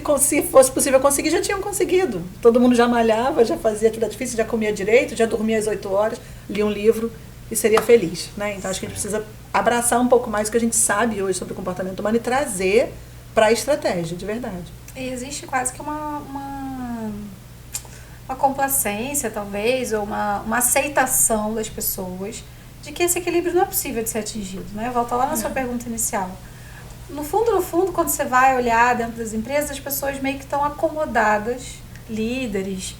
fosse possível conseguir, já tinham conseguido. Todo mundo já malhava, já fazia atividade física, já comia direito, já dormia às 8 horas, lia um livro e seria feliz, né? Então, acho que a gente precisa abraçar um pouco mais o que a gente sabe hoje sobre o comportamento humano e trazer para a estratégia, de verdade. E existe quase que uma complacência, talvez, ou uma aceitação das pessoas de que esse equilíbrio não é possível de ser atingido, né? Volta lá na sua pergunta inicial. no fundo, quando você vai olhar dentro das empresas, as pessoas meio que estão acomodadas, líderes,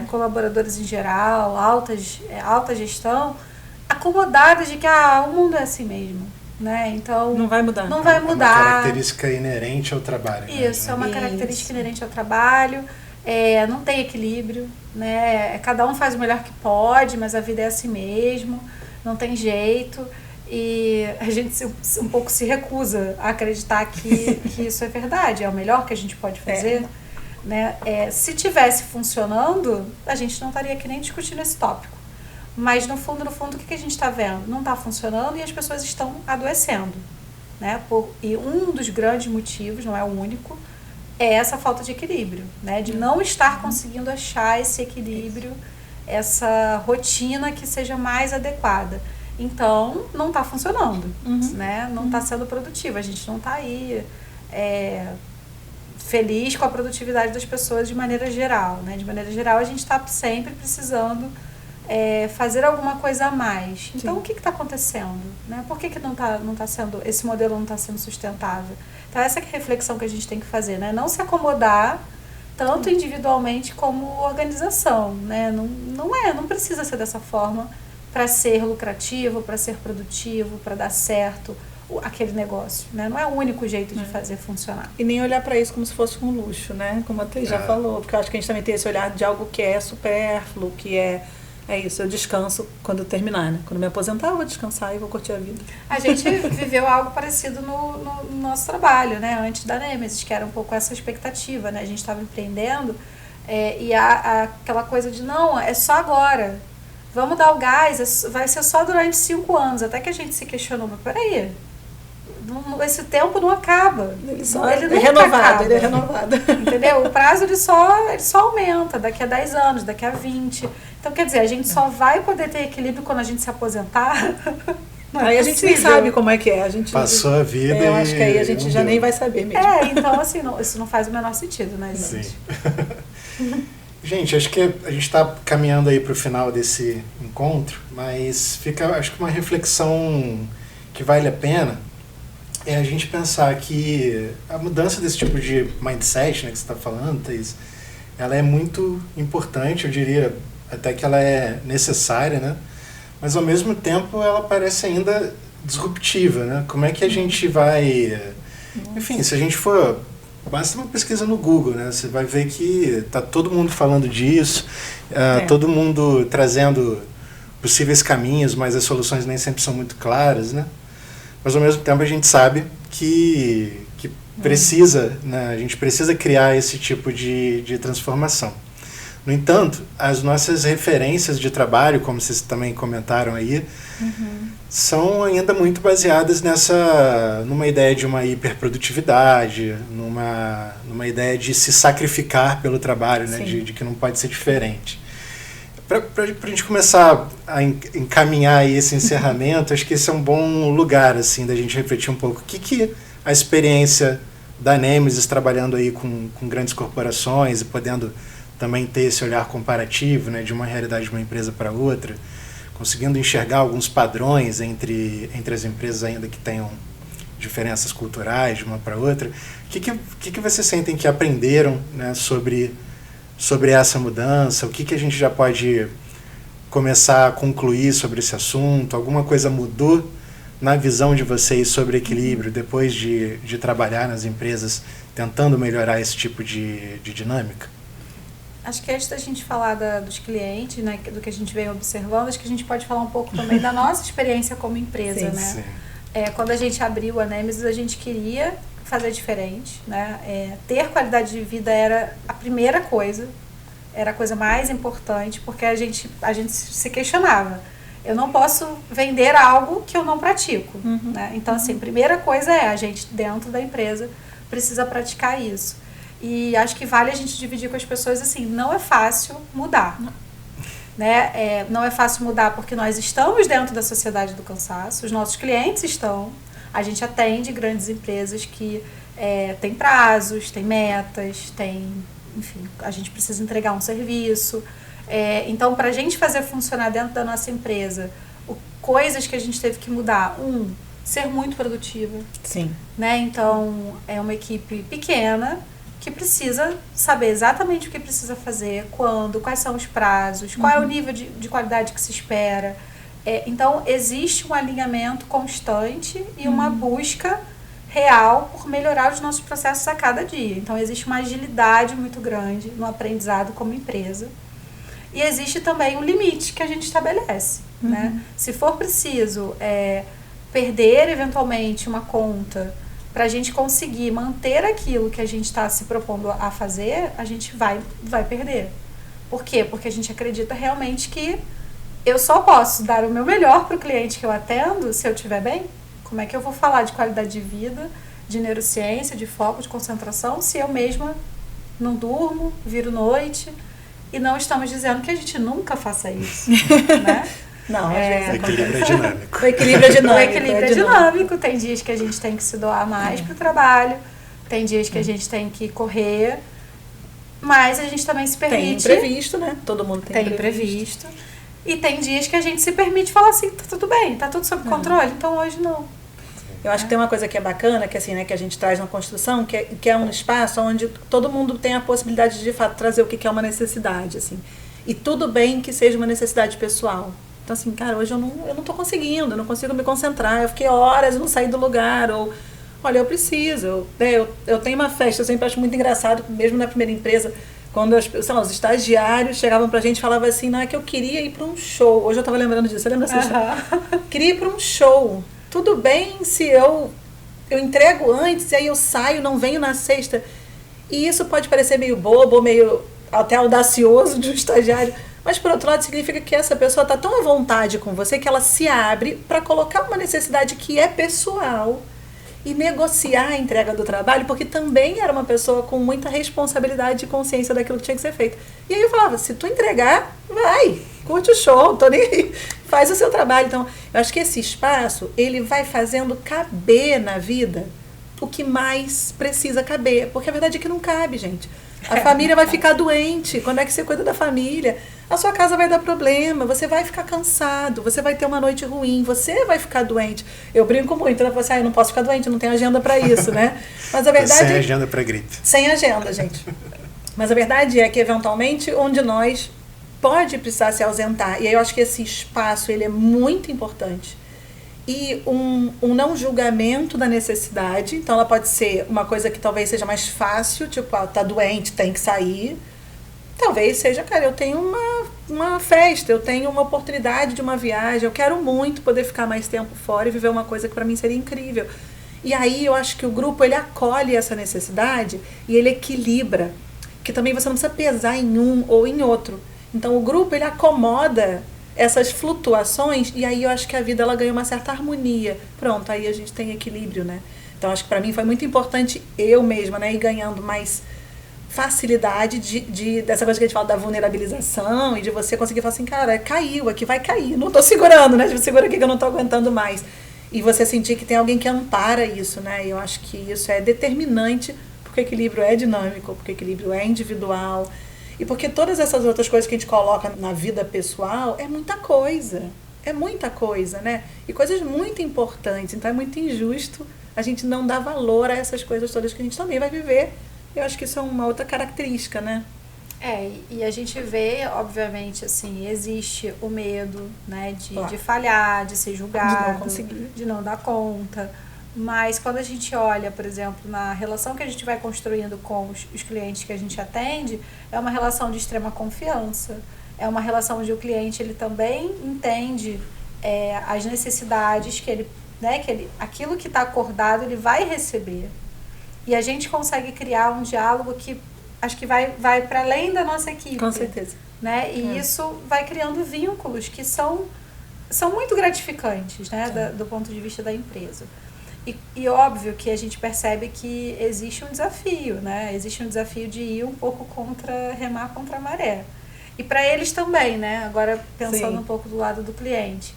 colaboradores em geral, alta gestão, acomodadas de que o mundo é assim mesmo. Né? Então, não vai mudar. Não vai mudar. É uma característica inerente ao trabalho. Isso, né? é uma característica inerente ao trabalho. Não tem equilíbrio, né? Cada um faz o melhor que pode, mas a vida é assim mesmo, não tem jeito. E a gente um pouco se recusa a acreditar que isso é verdade, é o melhor que a gente pode fazer. Né? Se tivesse funcionando, a gente não estaria aqui nem discutindo esse tópico. Mas no fundo, o que a gente está vendo? Não está funcionando e as pessoas estão adoecendo. Né? E um dos grandes motivos, não é o único, é essa falta de equilíbrio, né? De não estar conseguindo achar esse equilíbrio, essa rotina que seja mais adequada. Então, não está funcionando, né? Não está sendo produtivo. A gente não está aí feliz com a produtividade das pessoas de maneira geral, né? De maneira geral, a gente está sempre precisando fazer alguma coisa a mais. Então, o que está acontecendo? Né? Por que não tá sendo, esse modelo não está sendo sustentável? Então, essa que é a reflexão que a gente tem que fazer, né? Não se acomodar tanto individualmente como organização, né? Não precisa ser dessa forma para ser lucrativo, para ser produtivo, para dar certo aquele negócio, né? Não é o único jeito de fazer funcionar. E nem olhar para isso como se fosse um luxo, né? Como a Thaís já falou, porque eu acho que a gente também tem esse olhar de algo que é supérfluo, que é isso, eu descanso quando eu terminar, né? Quando eu me aposentar, eu vou descansar e vou curtir a vida. A gente viveu algo parecido no nosso trabalho, né? Antes da Nemesis, que era um pouco essa expectativa, né? A gente estava empreendendo e aquela coisa de, não, é só agora. Vamos dar o gás, vai ser só durante 5 anos. Até que a gente se questionou, mas peraí, esse tempo não acaba. Ele é renovado. Entendeu? O prazo ele só aumenta daqui a 10 anos, daqui a 20. Então, quer dizer, a gente só vai poder ter equilíbrio quando a gente se aposentar. Aí a gente nem sabe como é que é. A gente passou a vida eu acho que aí a gente já nem vai saber mesmo. Então assim, isso não faz o menor sentido, né, gente? Sim. Gente, acho que a gente está caminhando aí para o final desse encontro, mas fica, acho que uma reflexão que vale a pena é a gente pensar que a mudança desse tipo de mindset, né, que você está falando, Thaís, ela é muito importante, eu diria até que ela é necessária, né? Mas ao mesmo tempo ela parece ainda disruptiva, né? Como é que a gente vai... Enfim, se a gente for... Basta uma pesquisa no Google, né? Você vai ver que tá todo mundo falando disso, todo mundo trazendo possíveis caminhos, mas as soluções nem sempre são muito claras, né? Mas ao mesmo tempo a gente sabe que precisa, né? A gente precisa criar esse tipo de transformação. No entanto, as nossas referências de trabalho, como vocês também comentaram aí, são ainda muito baseadas numa ideia de uma hiperprodutividade, numa ideia de se sacrificar pelo trabalho, né? De que não pode ser diferente. Para a gente começar a encaminhar aí esse encerramento, acho que esse é um bom lugar assim, da gente refletir um pouco o que a experiência da Nemesis trabalhando aí com grandes corporações e podendo também ter esse olhar comparativo, né, de uma realidade de uma empresa para outra, conseguindo enxergar alguns padrões entre as empresas ainda que tenham diferenças culturais de uma para outra. O que vocês sentem que aprenderam, né, sobre essa mudança? O que a gente já pode começar a concluir sobre esse assunto? Alguma coisa mudou na visão de vocês sobre equilíbrio depois de trabalhar nas empresas tentando melhorar esse tipo de dinâmica? Acho que antes da gente falar dos clientes, né, do que a gente vem observando, acho que a gente pode falar um pouco também da nossa experiência como empresa, né? Sim. Quando a gente abriu a Nemesis, a gente queria fazer diferente, né? Ter qualidade de vida era a primeira coisa, era a coisa mais importante, porque a gente se questionava. Eu não posso vender algo que eu não pratico, né? Então, assim, a primeira coisa a gente, dentro da empresa, precisa praticar isso. E acho que vale a gente dividir com as pessoas, assim, não é fácil mudar. Né? Não é fácil mudar porque nós estamos dentro da sociedade do cansaço, os nossos clientes estão, a gente atende grandes empresas que têm prazos, têm metas, enfim, a gente precisa entregar um serviço. Então, para a gente fazer funcionar dentro da nossa empresa, coisas que a gente teve que mudar. ser muito produtiva. Sim. Né? Então, é uma equipe pequena que precisa saber exatamente o que precisa fazer, quando, quais são os prazos, qual é o nível de qualidade que se espera. Então, existe um alinhamento constante e uma busca real por melhorar os nossos processos a cada dia. Então, existe uma agilidade muito grande no aprendizado como empresa. E existe também um limite que a gente estabelece. Né? Se for preciso perder, eventualmente, uma conta para a gente conseguir manter aquilo que a gente está se propondo a fazer, a gente vai perder. Por quê? Porque a gente acredita realmente que eu só posso dar o meu melhor para o cliente que eu atendo se eu estiver bem. Como é que eu vou falar de qualidade de vida, de neurociência, de foco, de concentração, se eu mesma não durmo, viro noite? E não estamos dizendo que a gente nunca faça isso, né? Não, o equilíbrio é dinâmico. O equilíbrio é dinâmico. O equilíbrio é dinâmico. Tem dias que a gente tem que se doar mais para o trabalho, tem dias que a gente tem que correr, mas a gente também se permite... Tem imprevisto, né? Todo mundo tem imprevisto. E tem dias que a gente se permite falar assim, tá tudo bem, tá tudo sob controle, então hoje não. Eu acho que tem uma coisa que é bacana, que assim, né, que a gente traz na construção, que é um espaço onde todo mundo tem a possibilidade de fato trazer o que é uma necessidade, assim. E tudo bem que seja uma necessidade pessoal. Então assim, cara, hoje eu não tô conseguindo, eu não consigo me concentrar, eu fiquei horas e não saí do lugar, ou olha, eu preciso, eu tenho uma festa, eu sempre acho muito engraçado, mesmo na primeira empresa, quando os estagiários chegavam pra gente e falavam assim, não, é que eu queria ir pra um show. Hoje eu tava lembrando disso, você lembra dessa história? Queria ir pra um show. Tudo bem se eu entrego antes e aí eu saio, não venho na sexta. E isso pode parecer meio bobo, meio até audacioso de um estagiário, mas por outro lado significa que essa pessoa está tão à vontade com você que ela se abre para colocar uma necessidade que é pessoal e negociar a entrega do trabalho, porque também era uma pessoa com muita responsabilidade e consciência daquilo que tinha que ser feito. E aí eu falava, se tu entregar, vai, curte o show, tô nem aí, faz o seu trabalho. Então, eu acho que esse espaço, ele vai fazendo caber na vida o que mais precisa caber, porque a verdade é que não cabe, gente. A família vai ficar doente. Quando é que você cuida da família? A sua casa vai dar problema, você vai ficar cansado, você vai ter uma noite ruim, você vai ficar doente. Eu brinco muito, né? Você, eu não posso ficar doente, eu não tenho agenda para isso, né? Mas a verdade... Sem agenda para gripe. Sem agenda, gente. Mas a verdade é que, eventualmente, um de nós pode precisar se ausentar. E aí eu acho que esse espaço, ele é muito importante. E um não julgamento da necessidade. Então, ela pode ser uma coisa que talvez seja mais fácil, tipo, tá doente, tem que sair. Talvez seja, cara, eu tenho uma festa, eu tenho uma oportunidade de uma viagem, eu quero muito poder ficar mais tempo fora e viver uma coisa que para mim seria incrível. E aí eu acho que o grupo, ele acolhe essa necessidade e ele equilibra, que também você não precisa pesar em um ou em outro. Então o grupo, ele acomoda essas flutuações e aí eu acho que a vida, ela ganha uma certa harmonia. Pronto, aí a gente tem equilíbrio, né? Então acho que para mim foi muito importante eu mesma, né, ir ganhando mais facilidade dessa coisa que a gente fala da vulnerabilização e de você conseguir falar assim, cara, caiu aqui, vai cair, não tô segurando, né? Segura aqui que eu não tô aguentando mais. E você sentir que tem alguém que ampara isso, né? E eu acho que isso é determinante porque o equilíbrio é dinâmico, porque o equilíbrio é individual e porque todas essas outras coisas que a gente coloca na vida pessoal é muita coisa, né? E coisas muito importantes, então é muito injusto a gente não dar valor a essas coisas todas que a gente também vai viver. Eu acho que isso é uma outra característica, né? E a gente vê, obviamente, assim, existe o medo, né, Claro. de falhar, de ser julgado, De não conseguir. de não dar conta. Mas quando a gente olha, por exemplo, na relação que a gente vai construindo com os clientes que a gente atende, é uma relação de extrema confiança. É uma relação onde o cliente, ele também entende as necessidades que ele, né, aquilo que está acordado, ele vai receber. E a gente consegue criar um diálogo que acho que vai para além da nossa equipe. Com certeza. Né? E isso vai criando vínculos que são muito gratificantes, né? Do ponto de vista da empresa. E óbvio que a gente percebe que existe um desafio, né? Existe um desafio de ir um pouco remar contra a maré. E para eles também, né? Agora pensando um pouco do lado do cliente.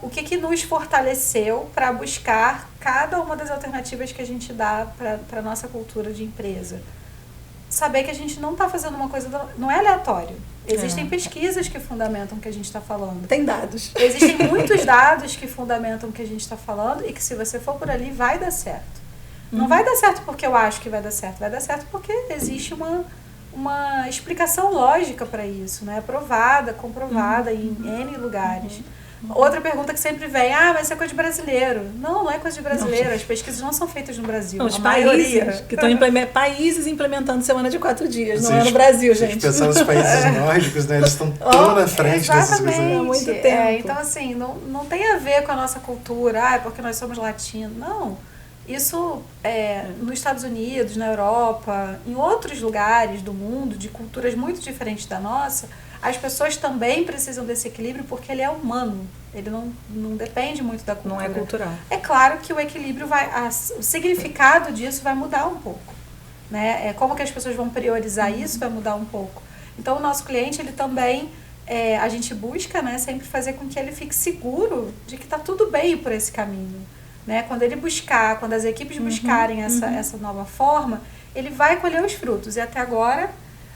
O que nos fortaleceu para buscar cada uma das alternativas que a gente dá para a nossa cultura de empresa. Saber que a gente não está fazendo uma coisa, não é aleatório. Existem pesquisas que fundamentam o que a gente está falando. Tem dados. Existem muitos dados que fundamentam o que a gente está falando e que se você for por ali vai dar certo. Não vai dar certo porque eu acho que vai dar certo. Vai dar certo porque existe uma explicação lógica para isso, né? Provada, comprovada em N lugares. Outra pergunta que sempre vem, mas isso é coisa de brasileiro. Não é coisa de brasileiro. As pesquisas não são feitas no Brasil. Não, os países que estão países implementando semana de 4 dias, não é no Brasil, gente. Pensando nos países nórdicos, né? Eles estão tão na frente dessas coisas. Há muito tempo. Então, assim, não tem a ver com a nossa cultura, porque nós somos latinos. Não. Isso, nos Estados Unidos, na Europa, em outros lugares do mundo, de culturas muito diferentes da nossa, as pessoas também precisam desse equilíbrio porque ele é humano. Ele não depende muito da cultura. Não é cultural. É claro que o equilíbrio o significado disso vai mudar um pouco. Né? Como que as pessoas vão priorizar isso vai mudar um pouco. Então, o nosso cliente, ele também, a gente busca, né, sempre fazer com que ele fique seguro de que está tudo bem por esse caminho. Né? Quando as equipes buscarem essa nova forma, ele vai colher os frutos. E até agora,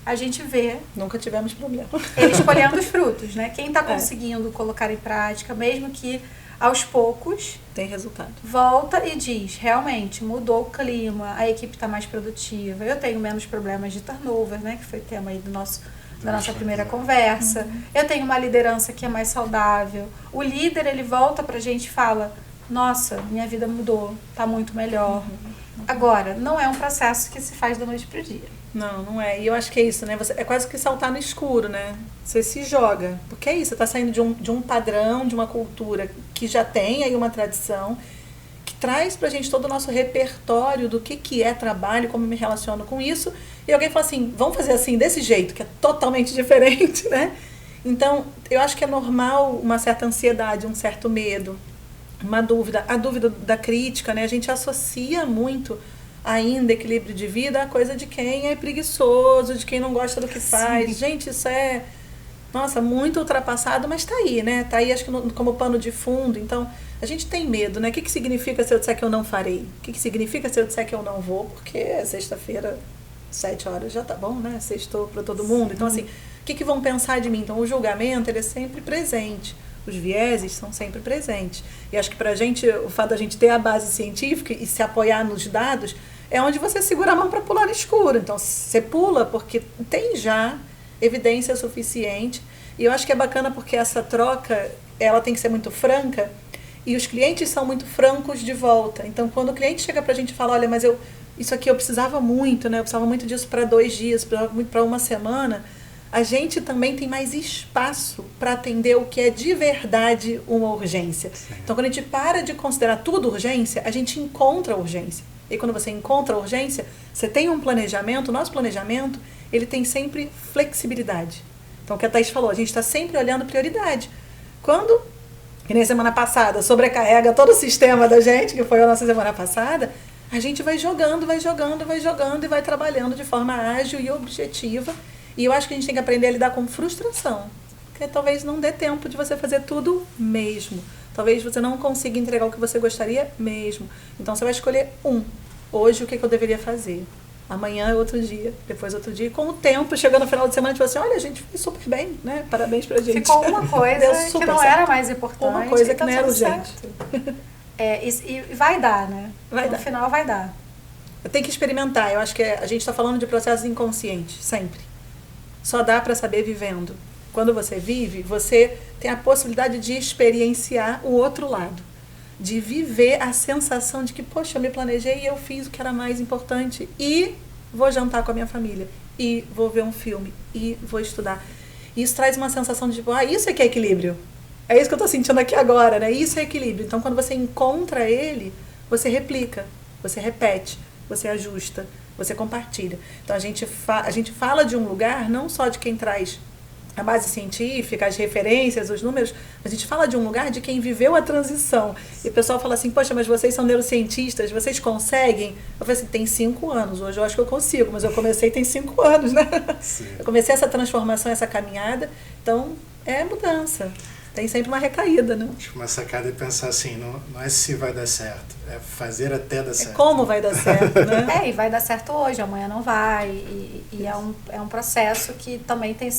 a gente vê... Nunca tivemos problema. Eles colhendo os frutos, né? Quem está conseguindo colocar em prática, mesmo que aos poucos... Tem resultado. Volta e diz, realmente, mudou o clima, a equipe está mais produtiva, eu tenho menos problemas de turnover, né? Que foi tema aí da nossa primeira conversa. Eu tenho uma liderança que é mais saudável. O líder, ele volta pra gente e fala, nossa, minha vida mudou, tá muito melhor. Agora, não é um processo que se faz da noite pro dia. Não é. E eu acho que é isso, né? É quase que saltar no escuro, né? Você se joga. Porque é isso, você tá saindo de um padrão, de uma cultura que já tem aí uma tradição, que traz pra gente todo o nosso repertório do que é trabalho, como me relaciono com isso. E alguém fala assim, vamos fazer assim, desse jeito, que é totalmente diferente, né? Então, eu acho que é normal uma certa ansiedade, um certo medo, uma dúvida. A dúvida da crítica, né? A gente associa muito ainda equilíbrio de vida a coisa de quem é preguiçoso, de quem não gosta do que faz. Sim. Gente, isso é, nossa, muito ultrapassado, mas tá aí, né? Tá aí, acho que como pano de fundo. Então, a gente tem medo, né? O que significa se eu disser que eu não farei? O que significa se eu disser que eu não vou? Porque sexta-feira, 7 horas, já tá bom, né? Sextou para todo mundo. Então, assim, o que vão pensar de mim? Então, o julgamento, ele é sempre presente. Os vieses são sempre presentes. E acho que pra gente, o fato da gente ter a base científica e se apoiar nos dados, é onde você segura a mão para pular no escuro. Então, você pula porque tem já evidência suficiente. E eu acho que é bacana porque essa troca, ela tem que ser muito franca e os clientes são muito francos de volta. Então, quando o cliente chega para a gente e fala, olha, mas isso aqui eu precisava muito, né? Eu precisava muito disso para 2 dias, para uma semana, a gente também tem mais espaço para atender o que é de verdade uma urgência. Sim. Então, quando a gente para de considerar tudo urgência, a gente encontra a urgência. E quando você encontra a urgência, você tem um planejamento, o nosso planejamento, ele tem sempre flexibilidade. Então, o que a Thaís falou, a gente está sempre olhando prioridade. Quando, que nem semana passada, sobrecarrega todo o sistema da gente, que foi a nossa semana passada, a gente vai jogando e vai trabalhando de forma ágil e objetiva. E eu acho que a gente tem que aprender a lidar com frustração. Porque talvez não dê tempo de você fazer tudo mesmo. Talvez você não consiga entregar o que você gostaria mesmo. Então, você vai escolher Hoje, o que eu deveria fazer? Amanhã é outro dia, depois outro dia. E com o tempo, chegando no final de semana, a gente fala assim, olha, a gente foi super bem, né? Parabéns pra gente. Ficou uma coisa que não era mais importante. Uma coisa que não era urgente. E vai dar, né? No final vai dar. Tem que experimentar. Eu acho que a gente está falando de processos inconscientes, sempre. Só dá para saber vivendo. Quando você vive, você tem a possibilidade de experienciar o outro lado. De viver a sensação de que, poxa, eu me planejei e eu fiz o que era mais importante. E vou jantar com a minha família. E vou ver um filme. E vou estudar. E isso traz uma sensação de, tipo, isso é que é equilíbrio. É isso que eu estou sentindo aqui agora, né? Isso é equilíbrio. Então, quando você encontra ele, você replica, você repete, você ajusta, você compartilha. Então, a gente fala de um lugar, não só de quem traz a base científica, as referências, os números, mas a gente fala de um lugar de quem viveu a transição. E o pessoal fala assim, poxa, mas vocês são neurocientistas, vocês conseguem? Eu falei assim, tem 5 anos, hoje eu acho que eu consigo, mas eu comecei tem 5 anos, né? Sim. Eu comecei essa transformação, essa caminhada, então é mudança. tem sempre uma recaída, né? Acho que uma sacada é pensar assim, não é se vai dar certo, é fazer até dar certo. É como vai dar certo, né? E vai dar certo hoje, amanhã não vai. E é um processo que também tem.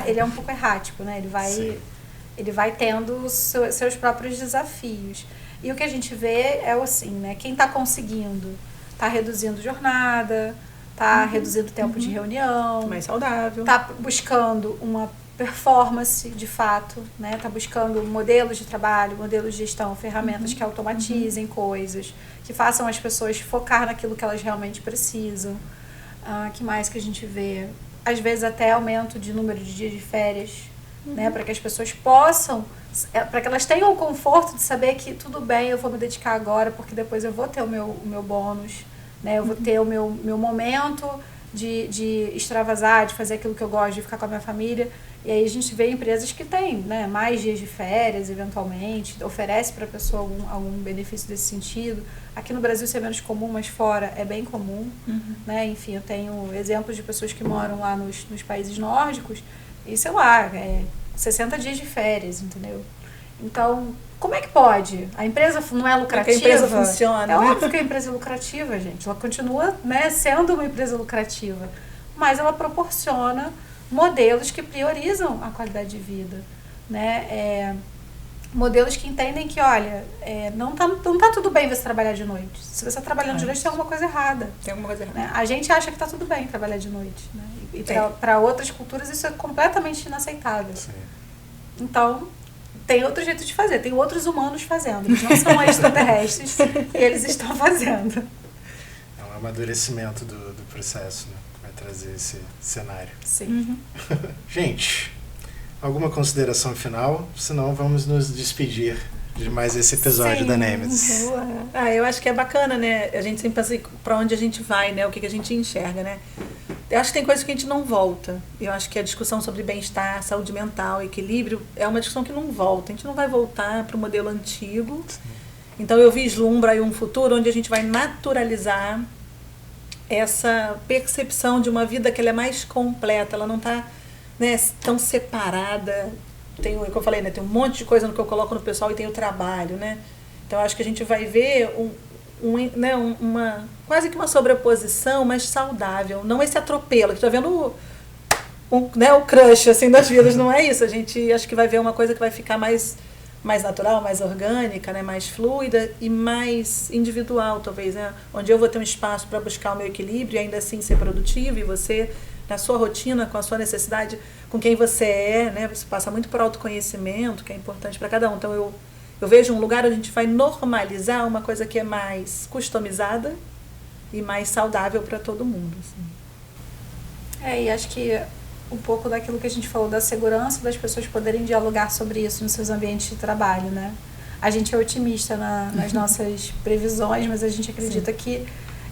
Ele é um pouco errático, né? Ele vai tendo seus próprios desafios. E o que a gente vê é assim, né? Quem está conseguindo está reduzindo jornada, está reduzindo tempo de reunião, Mais saudável. está buscando uma performance de fato, né? Está buscando modelos de trabalho, modelos de gestão, ferramentas que automatizem coisas, que façam as pessoas focar naquilo que elas realmente precisam. Que mais que a gente vê? Às vezes até aumento de número de dias de férias, né? Para que as pessoas possam, para que elas tenham o conforto de saber que tudo bem, eu vou me dedicar agora, porque depois eu vou ter o meu bônus, né? Eu vou ter o meu momento de extravasar, de fazer aquilo que eu gosto, de ficar com a minha família. E aí a gente vê empresas que têm, né, mais dias de férias, eventualmente, oferece para a pessoa algum benefício desse sentido. Aqui no Brasil isso é menos comum, mas fora é bem comum. Né? Enfim, eu tenho exemplos de pessoas que moram lá nos países nórdicos e, sei lá, 60 dias de férias, entendeu? Então, como é que pode? A empresa não é lucrativa? A empresa funciona, É né? óbvio que a empresa é lucrativa, gente. Ela continua, né, sendo uma empresa lucrativa. Mas ela proporciona modelos que priorizam a qualidade de vida. Né? Modelos que entendem que, olha, não tá tudo bem você trabalhar de noite. Se você está trabalhando de noite, tem alguma coisa errada. Tem alguma coisa errada. Né? A gente acha que está tudo bem trabalhar de noite. Né? E para outras culturas isso é completamente inaceitável. Sim. Então, tem outro jeito de fazer. Tem outros humanos fazendo. Eles não são extraterrestres e eles estão fazendo. É um amadurecimento do processo, né? Que vai trazer esse cenário. Sim. Gente, alguma consideração final? Senão vamos nos despedir de mais esse episódio da Nemesis. Eu acho que é bacana, né? A gente sempre pensa para onde a gente vai, né? O que a gente enxerga, né? Eu acho que tem coisas que a gente não volta. Eu acho que a discussão sobre bem-estar, saúde mental, equilíbrio, é uma discussão que não volta. A gente não vai voltar para o modelo antigo. Sim. Então eu vislumbro aí um futuro onde a gente vai naturalizar essa percepção de uma vida que ela é mais completa, ela não está, né, tão separada. Tem, como eu falei, né, tem um monte de coisa no que eu coloco no pessoal e tem o trabalho, né? Então acho que a gente vai ver quase que uma sobreposição, mas saudável, não esse atropelo. Estou vendo o crush assim, das vidas, não é isso. A gente acho que vai ver uma coisa que vai ficar mais natural, mais orgânica, né, mais fluida e mais individual, talvez, né? Onde eu vou ter um espaço para buscar o meu equilíbrio e ainda assim ser produtivo, e você, na sua rotina, com a sua necessidade, com quem você é, né? Você passa muito por autoconhecimento, que é importante para cada um. Então eu vejo um lugar onde a gente vai normalizar uma coisa que é mais customizada e mais saudável para todo mundo. Assim. E acho que um pouco daquilo que a gente falou da segurança das pessoas poderem dialogar sobre isso nos seus ambientes de trabalho, né? A gente é otimista nas nossas previsões, mas a gente acredita que,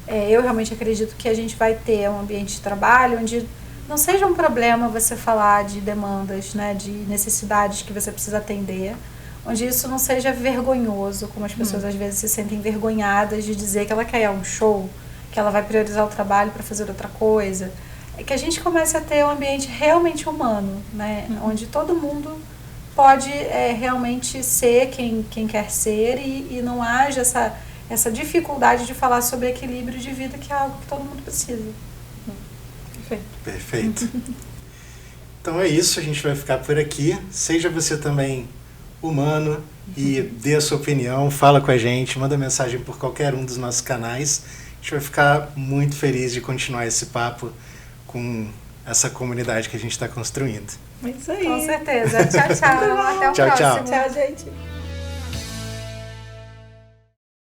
eu realmente acredito que a gente vai ter um ambiente de trabalho onde não seja um problema você falar de demandas, né, de necessidades que você precisa atender, onde isso não seja vergonhoso, como as pessoas às vezes se sentem envergonhadas de dizer que ela quer ir a um show, que ela vai priorizar o trabalho para fazer outra coisa. É que a gente comece a ter um ambiente realmente humano, né? Onde todo mundo pode realmente ser quem quer ser e não haja essa dificuldade de falar sobre equilíbrio de vida, que é algo que todo mundo precisa. Perfeito. Então é isso, a gente vai ficar por aqui. Seja você também humano e dê a sua opinião, fala com a gente, manda mensagem por qualquer um dos nossos canais. A gente vai ficar muito feliz de continuar esse papo com essa comunidade que a gente está construindo. É isso aí. Com certeza. Tchau, tchau. Até o próximo. Tchau. Tchau, gente.